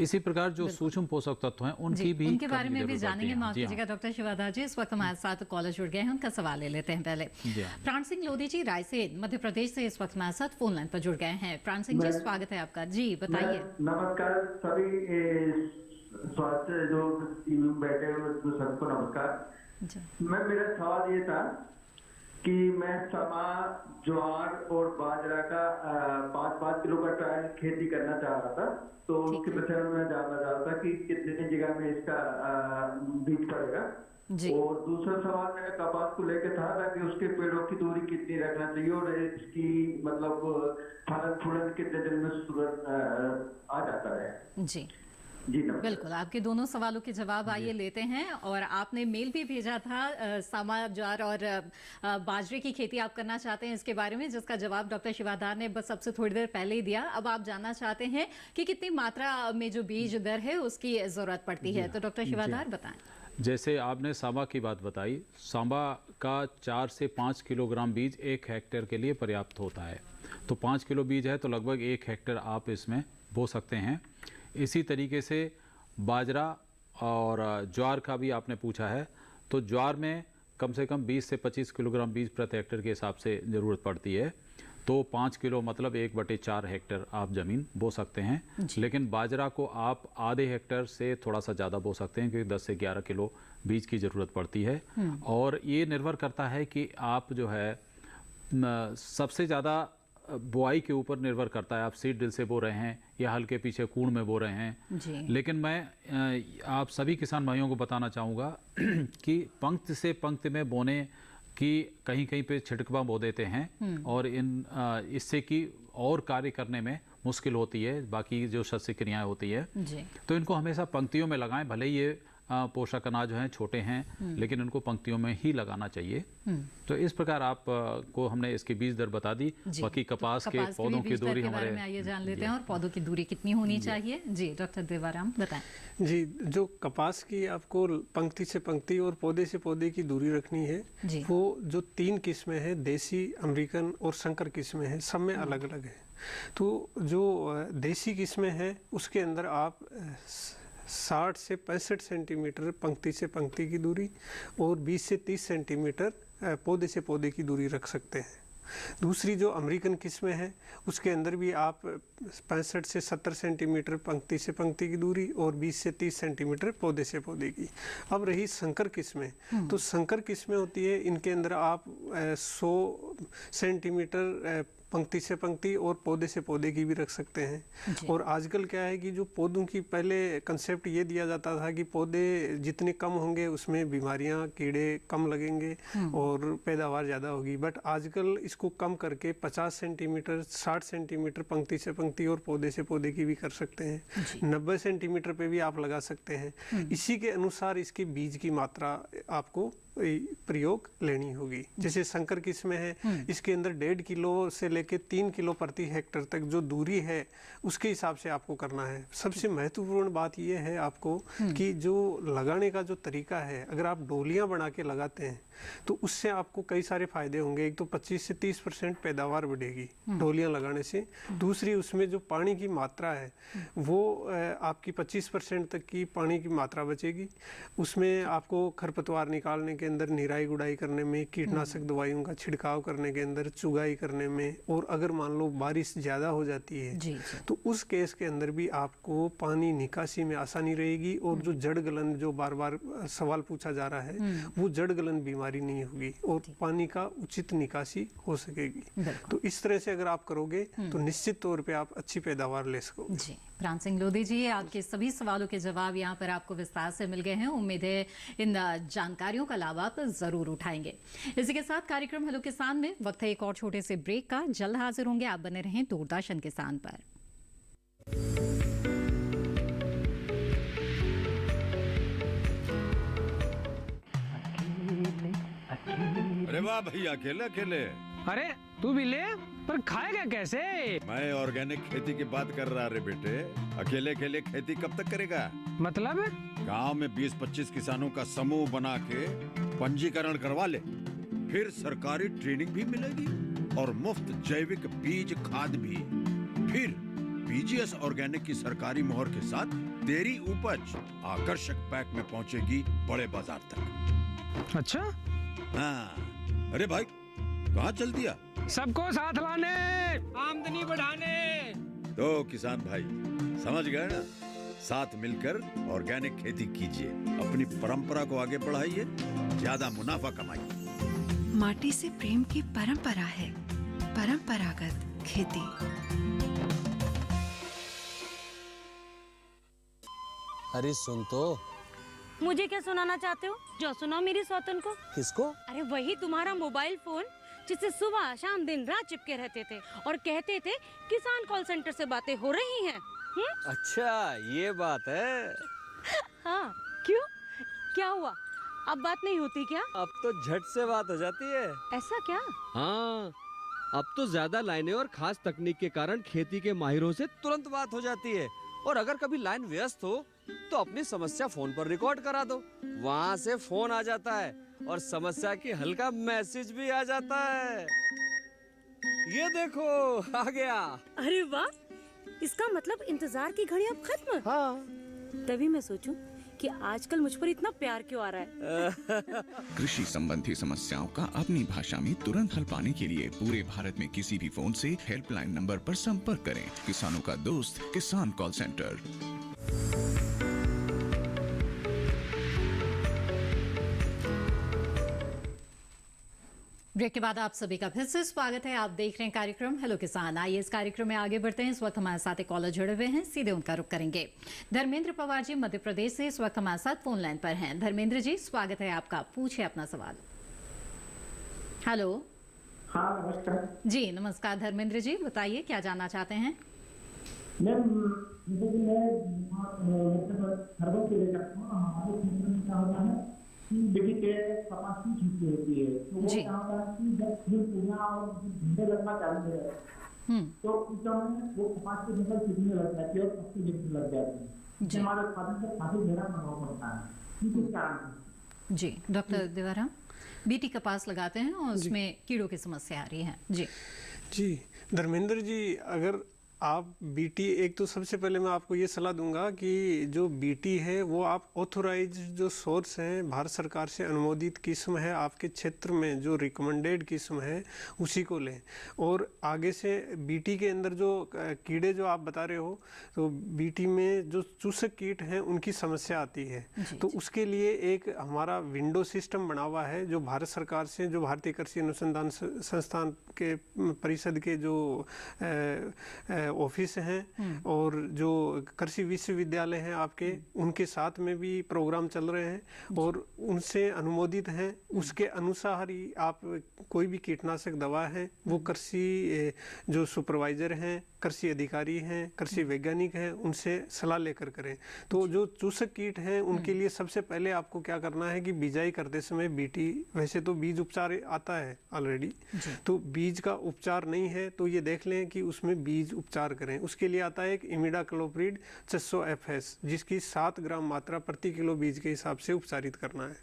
[SPEAKER 2] इसी प्रकार जो सूक्ष्म पोषक तत्व हैं उनकी भी
[SPEAKER 1] उनके बारे में भी जानेंगे। माफ कीजिएगा डॉक्टर शिवाधार जी, इस वक्त हमारे साथ कॉलर जुड़ गए हैं, उनका सवाल ले लेते हैं पहले। प्राण सिंह लोधी जी रायसेन मध्य प्रदेश से इस वक्त हमारे साथ फोन लाइन पर जुड़ गए हैं। प्राण सिंह जी स्वागत है आपका, जी बताइए।
[SPEAKER 18] नमस्कार सभी स्वास्थ्य जो बैठे हुए सबको नमस्कार। मेरा सवाल ये था कि मैं समा, ज्वार और बाजरा का 5-5 किलो का ट्रायल खेती करना चाह रहा था, तो उसके विषय में मैं जानना चाह रहा था कि कितने जगह में इसका बीज पड़ेगा। और दूसरा सवाल मेरा कपास को लेकर था कि उसके पेड़ों की दूरी कितनी रखना चाहिए और इसकी मतलब फलन फूलन कितने दिन में सूरज आ जाता है।
[SPEAKER 1] जी बिल्कुल, आपके दोनों सवालों के जवाब आइए लेते हैं। और आपने मेल भी भेजा था सामा, ज्वार और बाजरे की खेती आप करना चाहते हैं इसके बारे में, जिसका जवाब डॉक्टर शिवाधार ने बस सबसे थोड़ी देर पहले ही दिया। अब आप जानना चाहते हैं कि कितनी मात्रा में जो बीज दर है उसकी जरूरत पड़ती है, तो डॉक्टर शिवाधार बताएं।
[SPEAKER 2] जैसे आपने सांबा की बात बताई, सांबा का 4 से 5 किलोग्राम बीज 1 हेक्टेयर के लिए पर्याप्त होता है। तो 5 किलो बीज है तो लगभग 1 हेक्टेयर आप इसमें बो सकते हैं। इसी तरीके से बाजरा और ज्वार का भी आपने पूछा है, तो ज्वार में कम से कम 20 से 25 किलोग्राम बीज प्रति हेक्टेयर के हिसाब से ज़रूरत पड़ती है। तो 5 किलो मतलब 1/4 हेक्टेयर आप ज़मीन बो सकते हैं। लेकिन बाजरा को आप आधे हेक्टेयर से थोड़ा सा ज़्यादा बो सकते हैं, क्योंकि 10 से 11 किलो बीज की ज़रूरत पड़ती है। और ये निर्भर करता है कि आप जो है सबसे ज़्यादा बुआई के ऊपर निर्भर करता है, आप सीड ड्रिल से बो रहे हैं या हल के पीछे कूड़ में बो रहे हैं। लेकिन मैं आप सभी किसान भाइयों को बताना चाहूँगा कि पंक्ति से पंक्ति में बोने की कहीं कहीं पे छिटकवा बो देते हैं, और इससे कि और कार्य करने में मुश्किल होती है, बाकी जो शस्य क्रियाएं होती है। तो इनको हमेशा पंक्तियों में लगाएं, भले ही ये पोषक अनाज हैं, छोटे हैं, लेकिन इनको पंक्तियों में ही लगाना चाहिए। तो इस प्रकार आप को हमने इसकी बीज दर बता दी। बाकी कपास के पौधों की दूरी हमारे
[SPEAKER 1] आइए जान लेते हैं, और पौधों की दूरी कितनी होनी चाहिए। जी डॉक्टर देवाराम बताएं।
[SPEAKER 4] जी, जो कपास की आपको पंक्ति से पंक्ति और पौधे से पौधे की दूरी रखनी है, वो जो 3 किस्में हैं, देसी, अमेरिकन और संकर किस्में हैं, सब में अलग अलग है। तो जो देसी किस्में हैं उसके अंदर आप 60 से 65 सेंटीमीटर पंक्ति से पंक्ति की दूरी और 20 से 30 सेंटीमीटर पौधे से पौधे की दूरी रख सकते हैं। दूसरी जो अमेरिकन किस्में हैं उसके अंदर भी आप 65 से 70 सेंटीमीटर पंक्ति से पंक्ति की दूरी और 20 से 30 सेंटीमीटर पौधे से पौधे की। अब रही संकर किस्में, तो संकर किस्में होती है, इनके अंदर आप 100 सेंटीमीटर पंक्ति से पंक्ति और पौधे से पौधे की भी रख सकते हैं। और आजकल क्या है कि जो पौधों की पहले कंसेप्ट ये दिया जाता था कि पौधे जितने कम होंगे उसमें बीमारियां, कीड़े कम लगेंगे और पैदावार ज़्यादा होगी। बट आजकल इसको कम करके 50 सेंटीमीटर 60 सेंटीमीटर पंक्ति से पंक्ति और पौधे से पौधे की भी कर सकते हैं। 90 सेंटीमीटर पे भी आप लगा सकते हैं। इसी के अनुसार इसके बीज की मात्रा आपको प्रयोग लेनी होगी। जैसे संकर किस्में है, इसके अंदर 1.5 किलो से लेके 3 किलो प्रति हेक्टेयर तक जो दूरी है उसके हिसाब से आपको करना है। सबसे महत्वपूर्ण बात यह है आपको कि जो लगाने का जो तरीका है, अगर आप डोलियां बना के लगाते हैं तो उससे आपको कई सारे फायदे होंगे। एक तो 25 से 30% पैदावार बढ़ेगी डोलियां लगाने से। दूसरी, उसमें जो पानी की मात्रा है वो आपकी 25% तक की पानी की मात्रा बचेगी। उसमें आपको खरपतवार निकालने के के अंदर निराई गुड़ाई करने में, कीटनाशक दवाइयों का छिड़काव करने के अंदर, चुगाई करने में, और अगर मान लो बारिश ज़्यादा हो जाती है तो उस केस के अंदर भी आपको पानी निकासी में आसानी रहेगी, और जो जड़ गलन जो बार बार सवाल पूछा जा रहा है वो जड़ गलन बीमारी नहीं होगी और पानी का उचित निकासी हो सकेगी। तो इस तरह से अगर आप करोगे तो निश्चित तौर पे आप अच्छी पैदावार ले सकोगे।
[SPEAKER 1] जी, प्राण सिंह लोधी जी, आपके सभी सवालों के जवाब यहाँ पर आपको विस्तार से मिल गए हैं। उम्मीद है इन जानकारियों का लाभ आप जरूर उठाएंगे। इसी के साथ कार्यक्रम हेलो किसान में वक्त है एक और छोटे से ब्रेक का। जल्द हाजिर होंगे, आप बने रहें दूरदर्शन किसान पर।
[SPEAKER 16] अरे वाह भैया, अकेले अकेले।
[SPEAKER 17] अरे तू भी ले, पर खाएगा कैसे?
[SPEAKER 16] मैं ऑर्गेनिक खेती की बात कर रहा रे बेटे। अकेले अकेले खेती कब तक करेगा?
[SPEAKER 17] मतलब
[SPEAKER 16] गांव में 20-25 किसानों का समूह बना के पंजीकरण करवा ले, फिर सरकारी ट्रेनिंग भी मिलेगी और मुफ्त जैविक बीज खाद भी। फिर बीजीएस ऑर्गेनिक की सरकारी मोहर के साथ तेरी उपज आकर्षक पैक में पहुंचेगी बड़े बाजार तक।
[SPEAKER 17] अच्छा?
[SPEAKER 16] हाँ। अरे भाई, कहाँ चल दिया?
[SPEAKER 17] सबको साथ लाने, आमदनी बढ़ाने।
[SPEAKER 16] तो किसान भाई समझ गए ना? साथ मिलकर ऑर्गेनिक खेती कीजिए, अपनी परंपरा को आगे बढ़ाइए, ज्यादा मुनाफा कमाइए।
[SPEAKER 14] माटी से प्रेम की परंपरा है परंपरागत खेती।
[SPEAKER 7] अरे सुन तो।
[SPEAKER 19] मुझे क्या सुनाना चाहते हो? जो सुनाओ मेरी सौतन को।
[SPEAKER 7] किसको?
[SPEAKER 19] अरे वही तुम्हारा मोबाइल फोन जिससे सुबह शाम दिन रात चिपके रहते थे और कहते थे किसान कॉल सेंटर से बातें हो रही हैं।
[SPEAKER 12] अच्छा ये बात है।
[SPEAKER 19] हाँ, क्यों? क्या हुआ? अब बात नहीं होती क्या?
[SPEAKER 12] अब तो झट से बात हो जाती है।
[SPEAKER 19] ऐसा क्या?
[SPEAKER 12] हाँ, अब तो ज्यादा लाइनें और खास तकनीक के कारण खेती के माहिरों से तुरंत बात हो जाती है। और अगर कभी लाइन व्यस्त हो तो अपनी समस्या फोन पर रिकॉर्ड करा दो, वहाँ से फोन आ जाता है और समस्या की हल का मैसेज भी आ जाता है। ये देखो आ गया।
[SPEAKER 19] अरे वाह, इसका मतलब इंतजार की घड़ी अब खत्म।
[SPEAKER 12] हाँ।
[SPEAKER 19] तभी मैं सोचूं कि आजकल मुझ पर इतना प्यार क्यों आ रहा है।
[SPEAKER 20] कृषि संबंधी समस्याओं का अपनी भाषा में तुरंत हल पाने के लिए पूरे भारत में किसी भी फोन से हेल्पलाइन नंबर पर संपर्क करें। किसानों का दोस्त किसान कॉल सेंटर।
[SPEAKER 1] ब्रेक के बाद आप सभी का फिर से स्वागत है। आप देख रहे हैं कार्यक्रम हेलो किसान। आइए इस कार्यक्रम में आगे बढ़ते हैं। इस वक्त हमारे साथ एक कॉलर जुड़े हुए हैं, सीधे उनका रुख करेंगे। धर्मेंद्र पवार जी मध्य प्रदेश से इस वक्त हमारे साथ फोन लाइन पर हैं। धर्मेंद्र जी, स्वागत है आपका, पूछिए अपना सवाल। हेलो।
[SPEAKER 5] हाँ नमस्कार।
[SPEAKER 1] जी नमस्कार धर्मेंद्र जी, बताइए क्या जानना चाहते हैं?
[SPEAKER 5] बेटी के कपास की खेती होती है तो वो क्या होता है कि जब फूल फूलना और झंडे लगना चालू हो जाता है तो उस समय वो कपास की फसल सूखने लग जाती है और पत्ती गिरने लग जाती है, जिससे हमारे उत्पादन पर काफी गहरा प्रभाव पड़ता है। किस कारण?
[SPEAKER 1] जी डॉक्टर देवाराम, बीटी कपास लगाते हैं और उसमें कीड़ों की समस्या आ रही है।
[SPEAKER 4] जी धर्मेंद्र जी, अगर आप बीटी, एक तो सबसे पहले मैं आपको ये सलाह दूंगा कि जो बीटी है वो आप ऑथोराइज जो सोर्स हैं, भारत सरकार से अनुमोदित किस्म है, आपके क्षेत्र में जो रिकमेंडेड किस्म है उसी को लें। और आगे से बीटी के अंदर जो कीड़े जो आप बता रहे हो, तो बीटी में जो चूसक कीट हैं उनकी समस्या आती है, तो उसके लिए एक हमारा विंडो सिस्टम बना हुआ है जो भारत सरकार से, जो भारतीय कृषि अनुसंधान संस्थान के परिषद के जो ऑफिस हैं और जो कृषि विश्वविद्यालय हैं आपके, उनके साथ में भी प्रोग्राम चल रहे हैं और उनसे अनुमोदित हैं। उसके अनुसार ही आप कोई भी कीटनाशक दवा है वो कृषि जो सुपरवाइजर हैं, कृषि अधिकारी हैं, कृषि वैज्ञानिक हैं, उनसे सलाह लेकर करें। तो जो चूसक कीट हैं उनके लिए सबसे पहले आपको क्या करना है कि बिजाई करते समय बीटी, वैसे तो बीज उपचार आता है ऑलरेडी, तो बीज का उपचार नहीं है तो ये देख लें कि उसमें बीज उपचार करें। उसके लिए आता है एक इमिडाक्लोप्रिड 600 FS, जिसकी 7 ग्राम मात्रा प्रति किलो बीज के हिसाब से उपचारित करना है।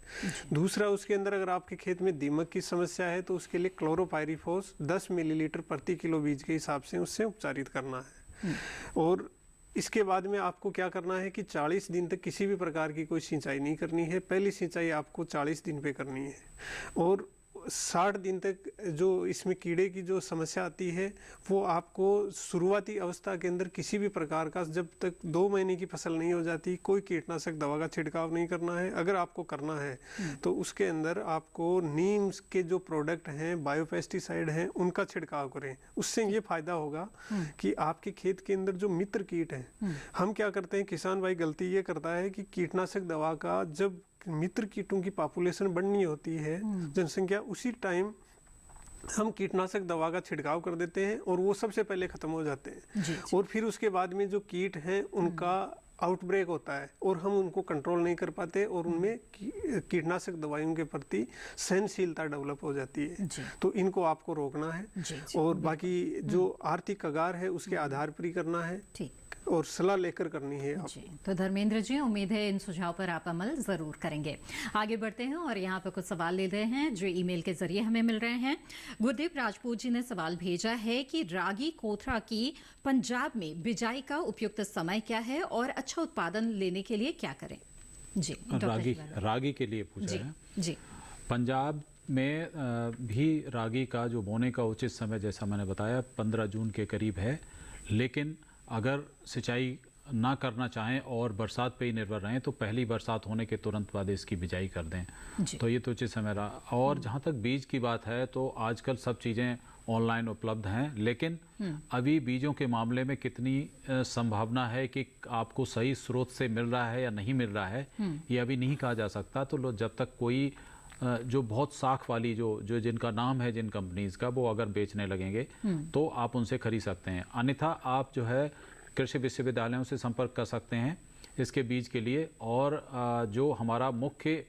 [SPEAKER 4] दूसरा, उसके अंदर अगर आपके खेत में दीमक की समस्या है तो उसके लिए क्लोरोपाइरीफॉस 10 मिलीलीटर प्रति किलो बीज के हिसाब से उससे उपचारित करना है। और इसके बाद में आपको क्या करना है कि 40 दिन तक किसी भी प्रकार की कोई सिंचाई नहीं करनी है। पहली सिंचाई आपको 40 दिन पे करनी है और 60 दिन तक जो इसमें कीड़े की जो समस्या आती है वो आपको शुरुआती अवस्था के अंदर किसी भी प्रकार का, जब तक 2 महीने की फसल नहीं हो जाती, कोई कीटनाशक दवा का छिड़काव नहीं करना है। अगर आपको करना है तो उसके अंदर आपको नीम के जो प्रोडक्ट हैं, बायोपेस्टिसाइड हैं, उनका छिड़काव करें। उससे ये फायदा होगा कि आपके खेत के अंदर जो मित्र कीट हैं, हम क्या करते हैं, किसान भाई गलती ये करता है कि कीटनाशक दवा का जब मित्र कीटों की पॉपुलेशन बढ़नी होती है, जनसंख्या, उसी टाइम हम कीटनाशक दवा का छिड़काव कर देते हैं और वो सबसे पहले खत्म हो जाते हैं। और फिर उसके बाद में जो कीट हैं उनका आउटब्रेक होता है और हम उनको कंट्रोल नहीं कर पाते और उनमें कीटनाशक दवाइयों के प्रति सहनशीलता डेवलप हो जाती है। तो इनको आपको रोकना है और बाकी जो आर्थिक कगार है उसके आधार पर ही करना है और सलाह लेकर करनी है आप।
[SPEAKER 1] तो धर्मेंद्र जी, उम्मीद है इन सुझाव पर आप अमल जरूर करेंगे। आगे बढ़ते हैं और यहाँ पर कुछ सवाल ले रहे हैं जो ईमेल के जरिए हमें मिल रहे हैं। गुरदीप राजपूत जी ने सवाल भेजा है कि रागी कोथरा की पंजाब में बिजाई का उपयुक्त समय क्या है और अच्छा उत्पादन लेने के लिए क्या करें? जी,
[SPEAKER 2] रागी के लिए पूछा है
[SPEAKER 1] जी।
[SPEAKER 2] पंजाब में भी रागी का जो बोने का उचित समय, जैसा मैंने बताया, 15 जून के करीब है। लेकिन अगर सिंचाई ना करना चाहें और बरसात पे ही निर्भर रहें तो पहली बरसात होने के तुरंत बाद इसकी बिजाई कर दें। तो ये तो उचित समय रहा। और जहाँ तक बीज की बात है तो आजकल सब चीज़ें ऑनलाइन उपलब्ध हैं, लेकिन अभी बीजों के मामले में कितनी संभावना है कि आपको सही स्रोत से मिल रहा है या नहीं मिल रहा है, ये अभी नहीं कहा जा सकता। तो जब तक कोई जो बहुत साख वाली जो जिनका नाम है जिन कंपनीज का, वो अगर बेचने लगेंगे तो आप उनसे खरीद सकते हैं। अन्यथा आप जो है कृषि विश्वविद्यालयों से संपर्क कर सकते हैं इसके बीज के लिए। और जो हमारा मुख्य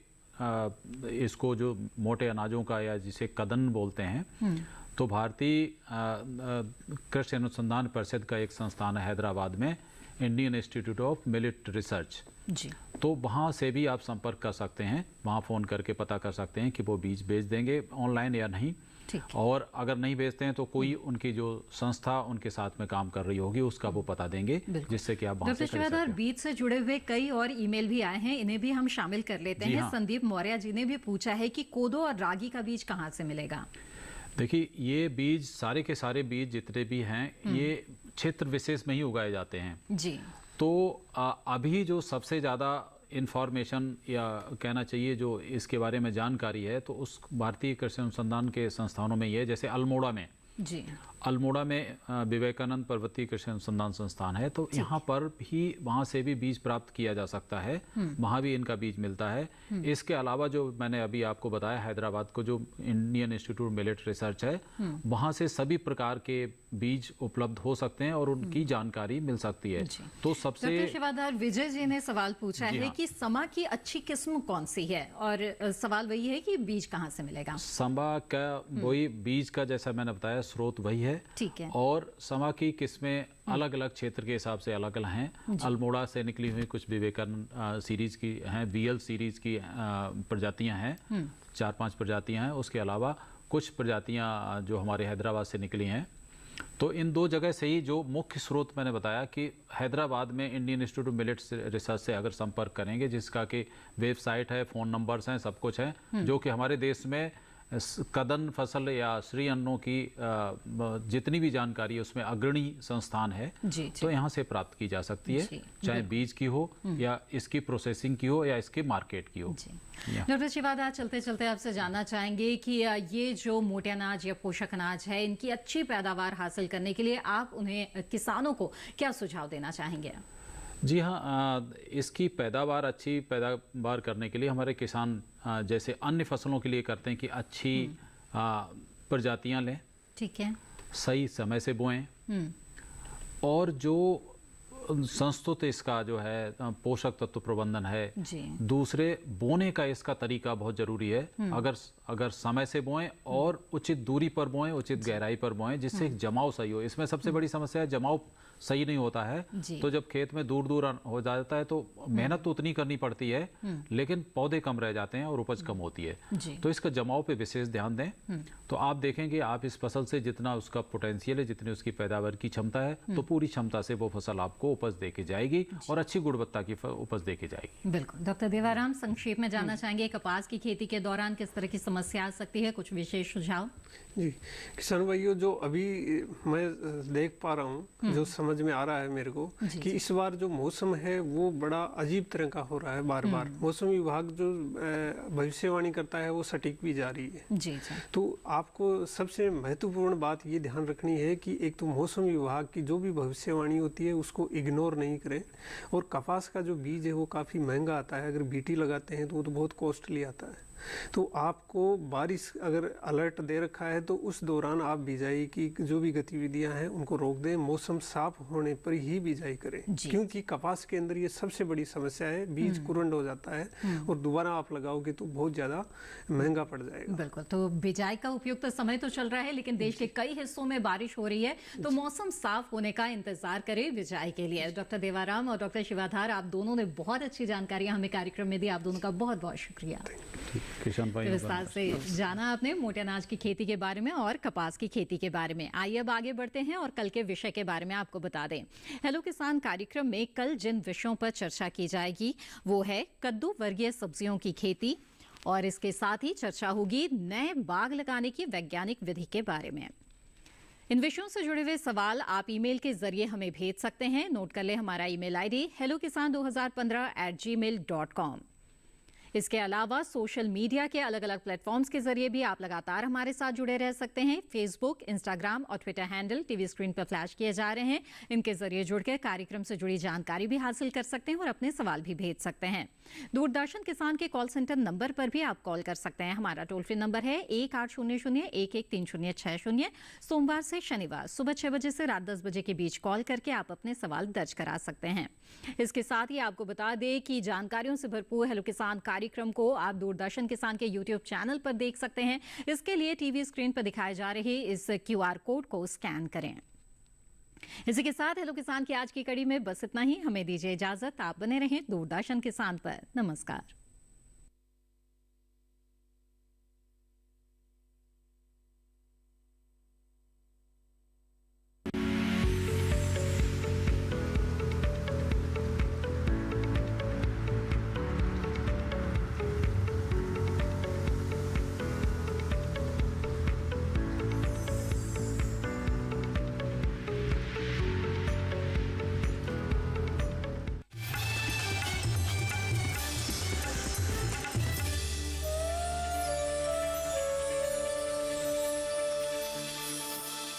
[SPEAKER 2] इसको जो मोटे अनाजों का या जिसे कदन बोलते हैं, तो भारतीय कृषि अनुसंधान परिषद का एक संस्थान है हैदराबाद में, Indian Institute of Millet Research
[SPEAKER 1] ji.
[SPEAKER 2] तो वहाँ से भी आप संपर्क कर सकते हैं, वहाँ फ़ोन करके पता कर सकते हैं कि वो बीज बेच देंगे ऑनलाइन या नहीं। और अगर नहीं बेचते हैं तो कोई उनकी जो संस्था उनके साथ में काम कर रही होगी उसका वो पता देंगे, जिससे कि आप वहाँ से खरीद सकते हैं।
[SPEAKER 1] बीज से जुड़े हुए कई और ईमेल भी आए हैं, इन्हें भी हम शामिल कर लेते हैं। संदीप मौर्य जी ने भी पूछा है कि कोदो और रागी का बीज कहाँ से मिलेगा?
[SPEAKER 2] देखिए, ये बीज सारे के सारे बीज जितने भी हैं ये क्षेत्र विशेष में ही उगाए जाते हैं
[SPEAKER 1] जी।
[SPEAKER 2] तो अभी जो सबसे ज़्यादा इन्फॉर्मेशन या कहना चाहिए जो इसके बारे में जानकारी है तो उस भारतीय कृषि अनुसंधान के संस्थानों में ये, जैसे अल्मोड़ा में
[SPEAKER 1] जी,
[SPEAKER 2] अल्मोड़ा में विवेकानंद पर्वतीय कृषि अनुसंधान संस्थान है, तो यहाँ पर भी वहाँ से भी बीज प्राप्त किया जा सकता है, वहाँ भी इनका बीज मिलता है। इसके अलावा जो मैंने अभी आपको बताया हैदराबाद को जो इंडियन इंस्टीट्यूट मिलेट रिसर्च है, वहाँ से सभी प्रकार के बीज उपलब्ध हो सकते हैं और उनकी जानकारी मिल सकती है। तो सबसे
[SPEAKER 1] सेवादार विजय जी ने सवाल पूछा है कि समा की अच्छी किस्म कौन सी है और सवाल वही है कि बीज कहाँ से मिलेगा?
[SPEAKER 2] समा का वही बीज का जैसा मैंने बताया स्रोत वही है।
[SPEAKER 1] ठीक है।
[SPEAKER 2] और समा की किस्में अलग अलग क्षेत्र के हिसाब से अलग अलग हैं। अल्मोड़ा से निकली हुई कुछ विवेकानंद सीरीज की हैं, वीएल सीरीज की प्रजातियां हैं, 4-5 प्रजातियां हैं। उसके अलावा कुछ प्रजातियां जो हमारे हैदराबाद से निकली हैं। तो इन दो जगह से ही जो मुख्य स्रोत मैंने बताया कि हैदराबाद में Indian Institute of Millet research से अगर संपर्क करेंगे, जिसका कि वेबसाइट है, फ़ोन नंबर्स हैं, सब कुछ है, जो कि हमारे देश में कदन फसल या श्री अन्नों की जितनी भी जानकारी है उसमें अग्रणी संस्थान है। तो यहाँ से प्राप्त की जा सकती है, चाहे बीज की हो या इसकी प्रोसेसिंग की हो या इसके मार्केट की हो।
[SPEAKER 1] डॉक्टर शिवादा, चलते चलते आपसे जानना चाहेंगे कि ये जो मोटे अनाज या पोषक अनाज है, इनकी अच्छी पैदावार हासिल करने के लिए आप उन्हें किसानों को क्या सुझाव देना चाहेंगे?
[SPEAKER 2] जी हाँ, इसकी पैदावार अच्छी पैदावार करने के लिए हमारे किसान जैसे अन्य फसलों के लिए करते हैं कि अच्छी प्रजातियां लें,
[SPEAKER 1] ठीक है,
[SPEAKER 2] सही समय से बोएं और जो संस्तुत इसका जो है पोषक तत्व प्रबंधन है, दूसरे बोने का इसका तरीका बहुत जरूरी है। अगर समय से बोएं और उचित दूरी पर बोएं, उचित गहराई पर बोएं, जिससे जमाव सही हो। इसमें सबसे बड़ी समस्या है जमाव सही नहीं होता है
[SPEAKER 1] जी।
[SPEAKER 2] तो जब खेत में दूर दूर हो जाता है तो मेहनत तो उतनी करनी पड़ती है, लेकिन पौधे कम रह जाते हैं और उपज कम होती है।
[SPEAKER 1] जी।
[SPEAKER 2] तो इसका जमाव पे विशेष ध्यान दें। तो आप देखेंगे आप इस फसल से जितना उसका पोटेंशियल है, जितनी उसकी पैदावार की क्षमता है, तो पूरी क्षमता से वो फसल आपको उपज दे के जाएगी और अच्छी गुणवत्ता की उपज दे के जाएगी।
[SPEAKER 1] बिल्कुल। डॉक्टर देवाराम, संक्षेप में जानना चाहेंगे कपास की खेती के दौरान किस तरह की समस्या आ सकती है, कुछ विशेष सुझाव?
[SPEAKER 4] जी, किसान भाइयों, जो अभी मैं देख पा रहा हूँ, जो समझ में आ रहा है मेरे को कि इस बार जो मौसम है वो बड़ा अजीब तरह का हो रहा है। बार बार मौसम विभाग जो भविष्यवाणी करता है वो सटीक भी जा रही है।
[SPEAKER 1] जी जी।
[SPEAKER 4] तो आपको सबसे महत्वपूर्ण बात ये ध्यान रखनी है कि एक तो मौसम विभाग की जो भी भविष्यवाणी होती है उसको इग्नोर नहीं करें। और कपास का जो बीज है वो काफ़ी महंगा आता है, अगर बीटी लगाते हैं तो वो तो बहुत कॉस्टली आता है। तो आपको बारिश अगर अलर्ट दे रखा है तो उस दौरान आप बिजाई की जो भी गतिविधियां हैं उनको रोक दें, मौसम साफ होने पर ही बिजाई करें, क्योंकि कपास के अंदर ये सबसे बड़ी समस्या है, बीज कुरंड हो जाता है और दोबारा आप लगाओगे तो बहुत ज़्यादा महंगा पड़ जाएगा।
[SPEAKER 1] बिल्कुल। तो बिजाई का उपयुक्त समय तो चल रहा है, लेकिन देश के कई हिस्सों में बारिश हो रही है, तो मौसम साफ होने का इंतजार करें बिजाई के लिए। डॉक्टर देवाराम और डॉक्टर शिवाधार, आप दोनों ने बहुत अच्छी जानकारियां हमें कार्यक्रम में दी, आप दोनों का बहुत बहुत शुक्रिया।
[SPEAKER 2] किशन भाई,
[SPEAKER 1] विस्तार से जाना आपने मोटे अनाज की खेती के बारे में और कपास की खेती के बारे में। आइए अब आगे बढ़ते हैं और कल के विषय के बारे में आपको बता दें। हेलो किसान कार्यक्रम में कल जिन विषयों पर चर्चा की जाएगी वो है कद्दू वर्गीय सब्जियों की खेती, और इसके साथ ही चर्चा होगी नए बाग लगाने की वैज्ञानिक विधि के बारे में। इन विषयों से जुड़े हुए सवाल आप ईमेल के जरिए हमें भेज सकते हैं। नोट कर ले हमारा ईमेल आईडी hellokisan2015@gmail.com। इसके अलावा सोशल मीडिया के अलग अलग प्लेटफॉर्म्स के जरिए भी आप लगातार हमारे साथ जुड़े रह सकते हैं। फेसबुक, इंस्टाग्राम और ट्विटर हैंडल टीवी स्क्रीन पर फ्लैश किए जा रहे हैं। इनके जरिए जुड़कर कार्यक्रम से जुड़ी जानकारी भी हासिल कर सकते हैं और अपने सवाल भी भेज सकते हैं। दूरदर्शन किसान के कॉल सेंटर नंबर पर भी आप कॉल कर सकते हैं। हमारा टोल फ्री नंबर है 1800-113060। सोमवार से शनिवार सुबह 6 बजे से रात 10 बजे के बीच कॉल करके आप अपने सवाल दर्ज करा सकते हैं। इसके साथ ही आपको बता दें कि जानकारियों से भरपूर हेलो किसान कार्यक्रम को आप दूरदर्शन किसान के यूट्यूब चैनल पर देख सकते हैं। इसके लिए टीवी स्क्रीन पर दिखाए जा रहे इस QR कोड को स्कैन करें। इसी के साथ हेलो किसान की आज की कड़ी में बस इतना ही। हमें दीजिए इजाजत। आप बने रहें दूरदर्शन किसान पर। नमस्कार।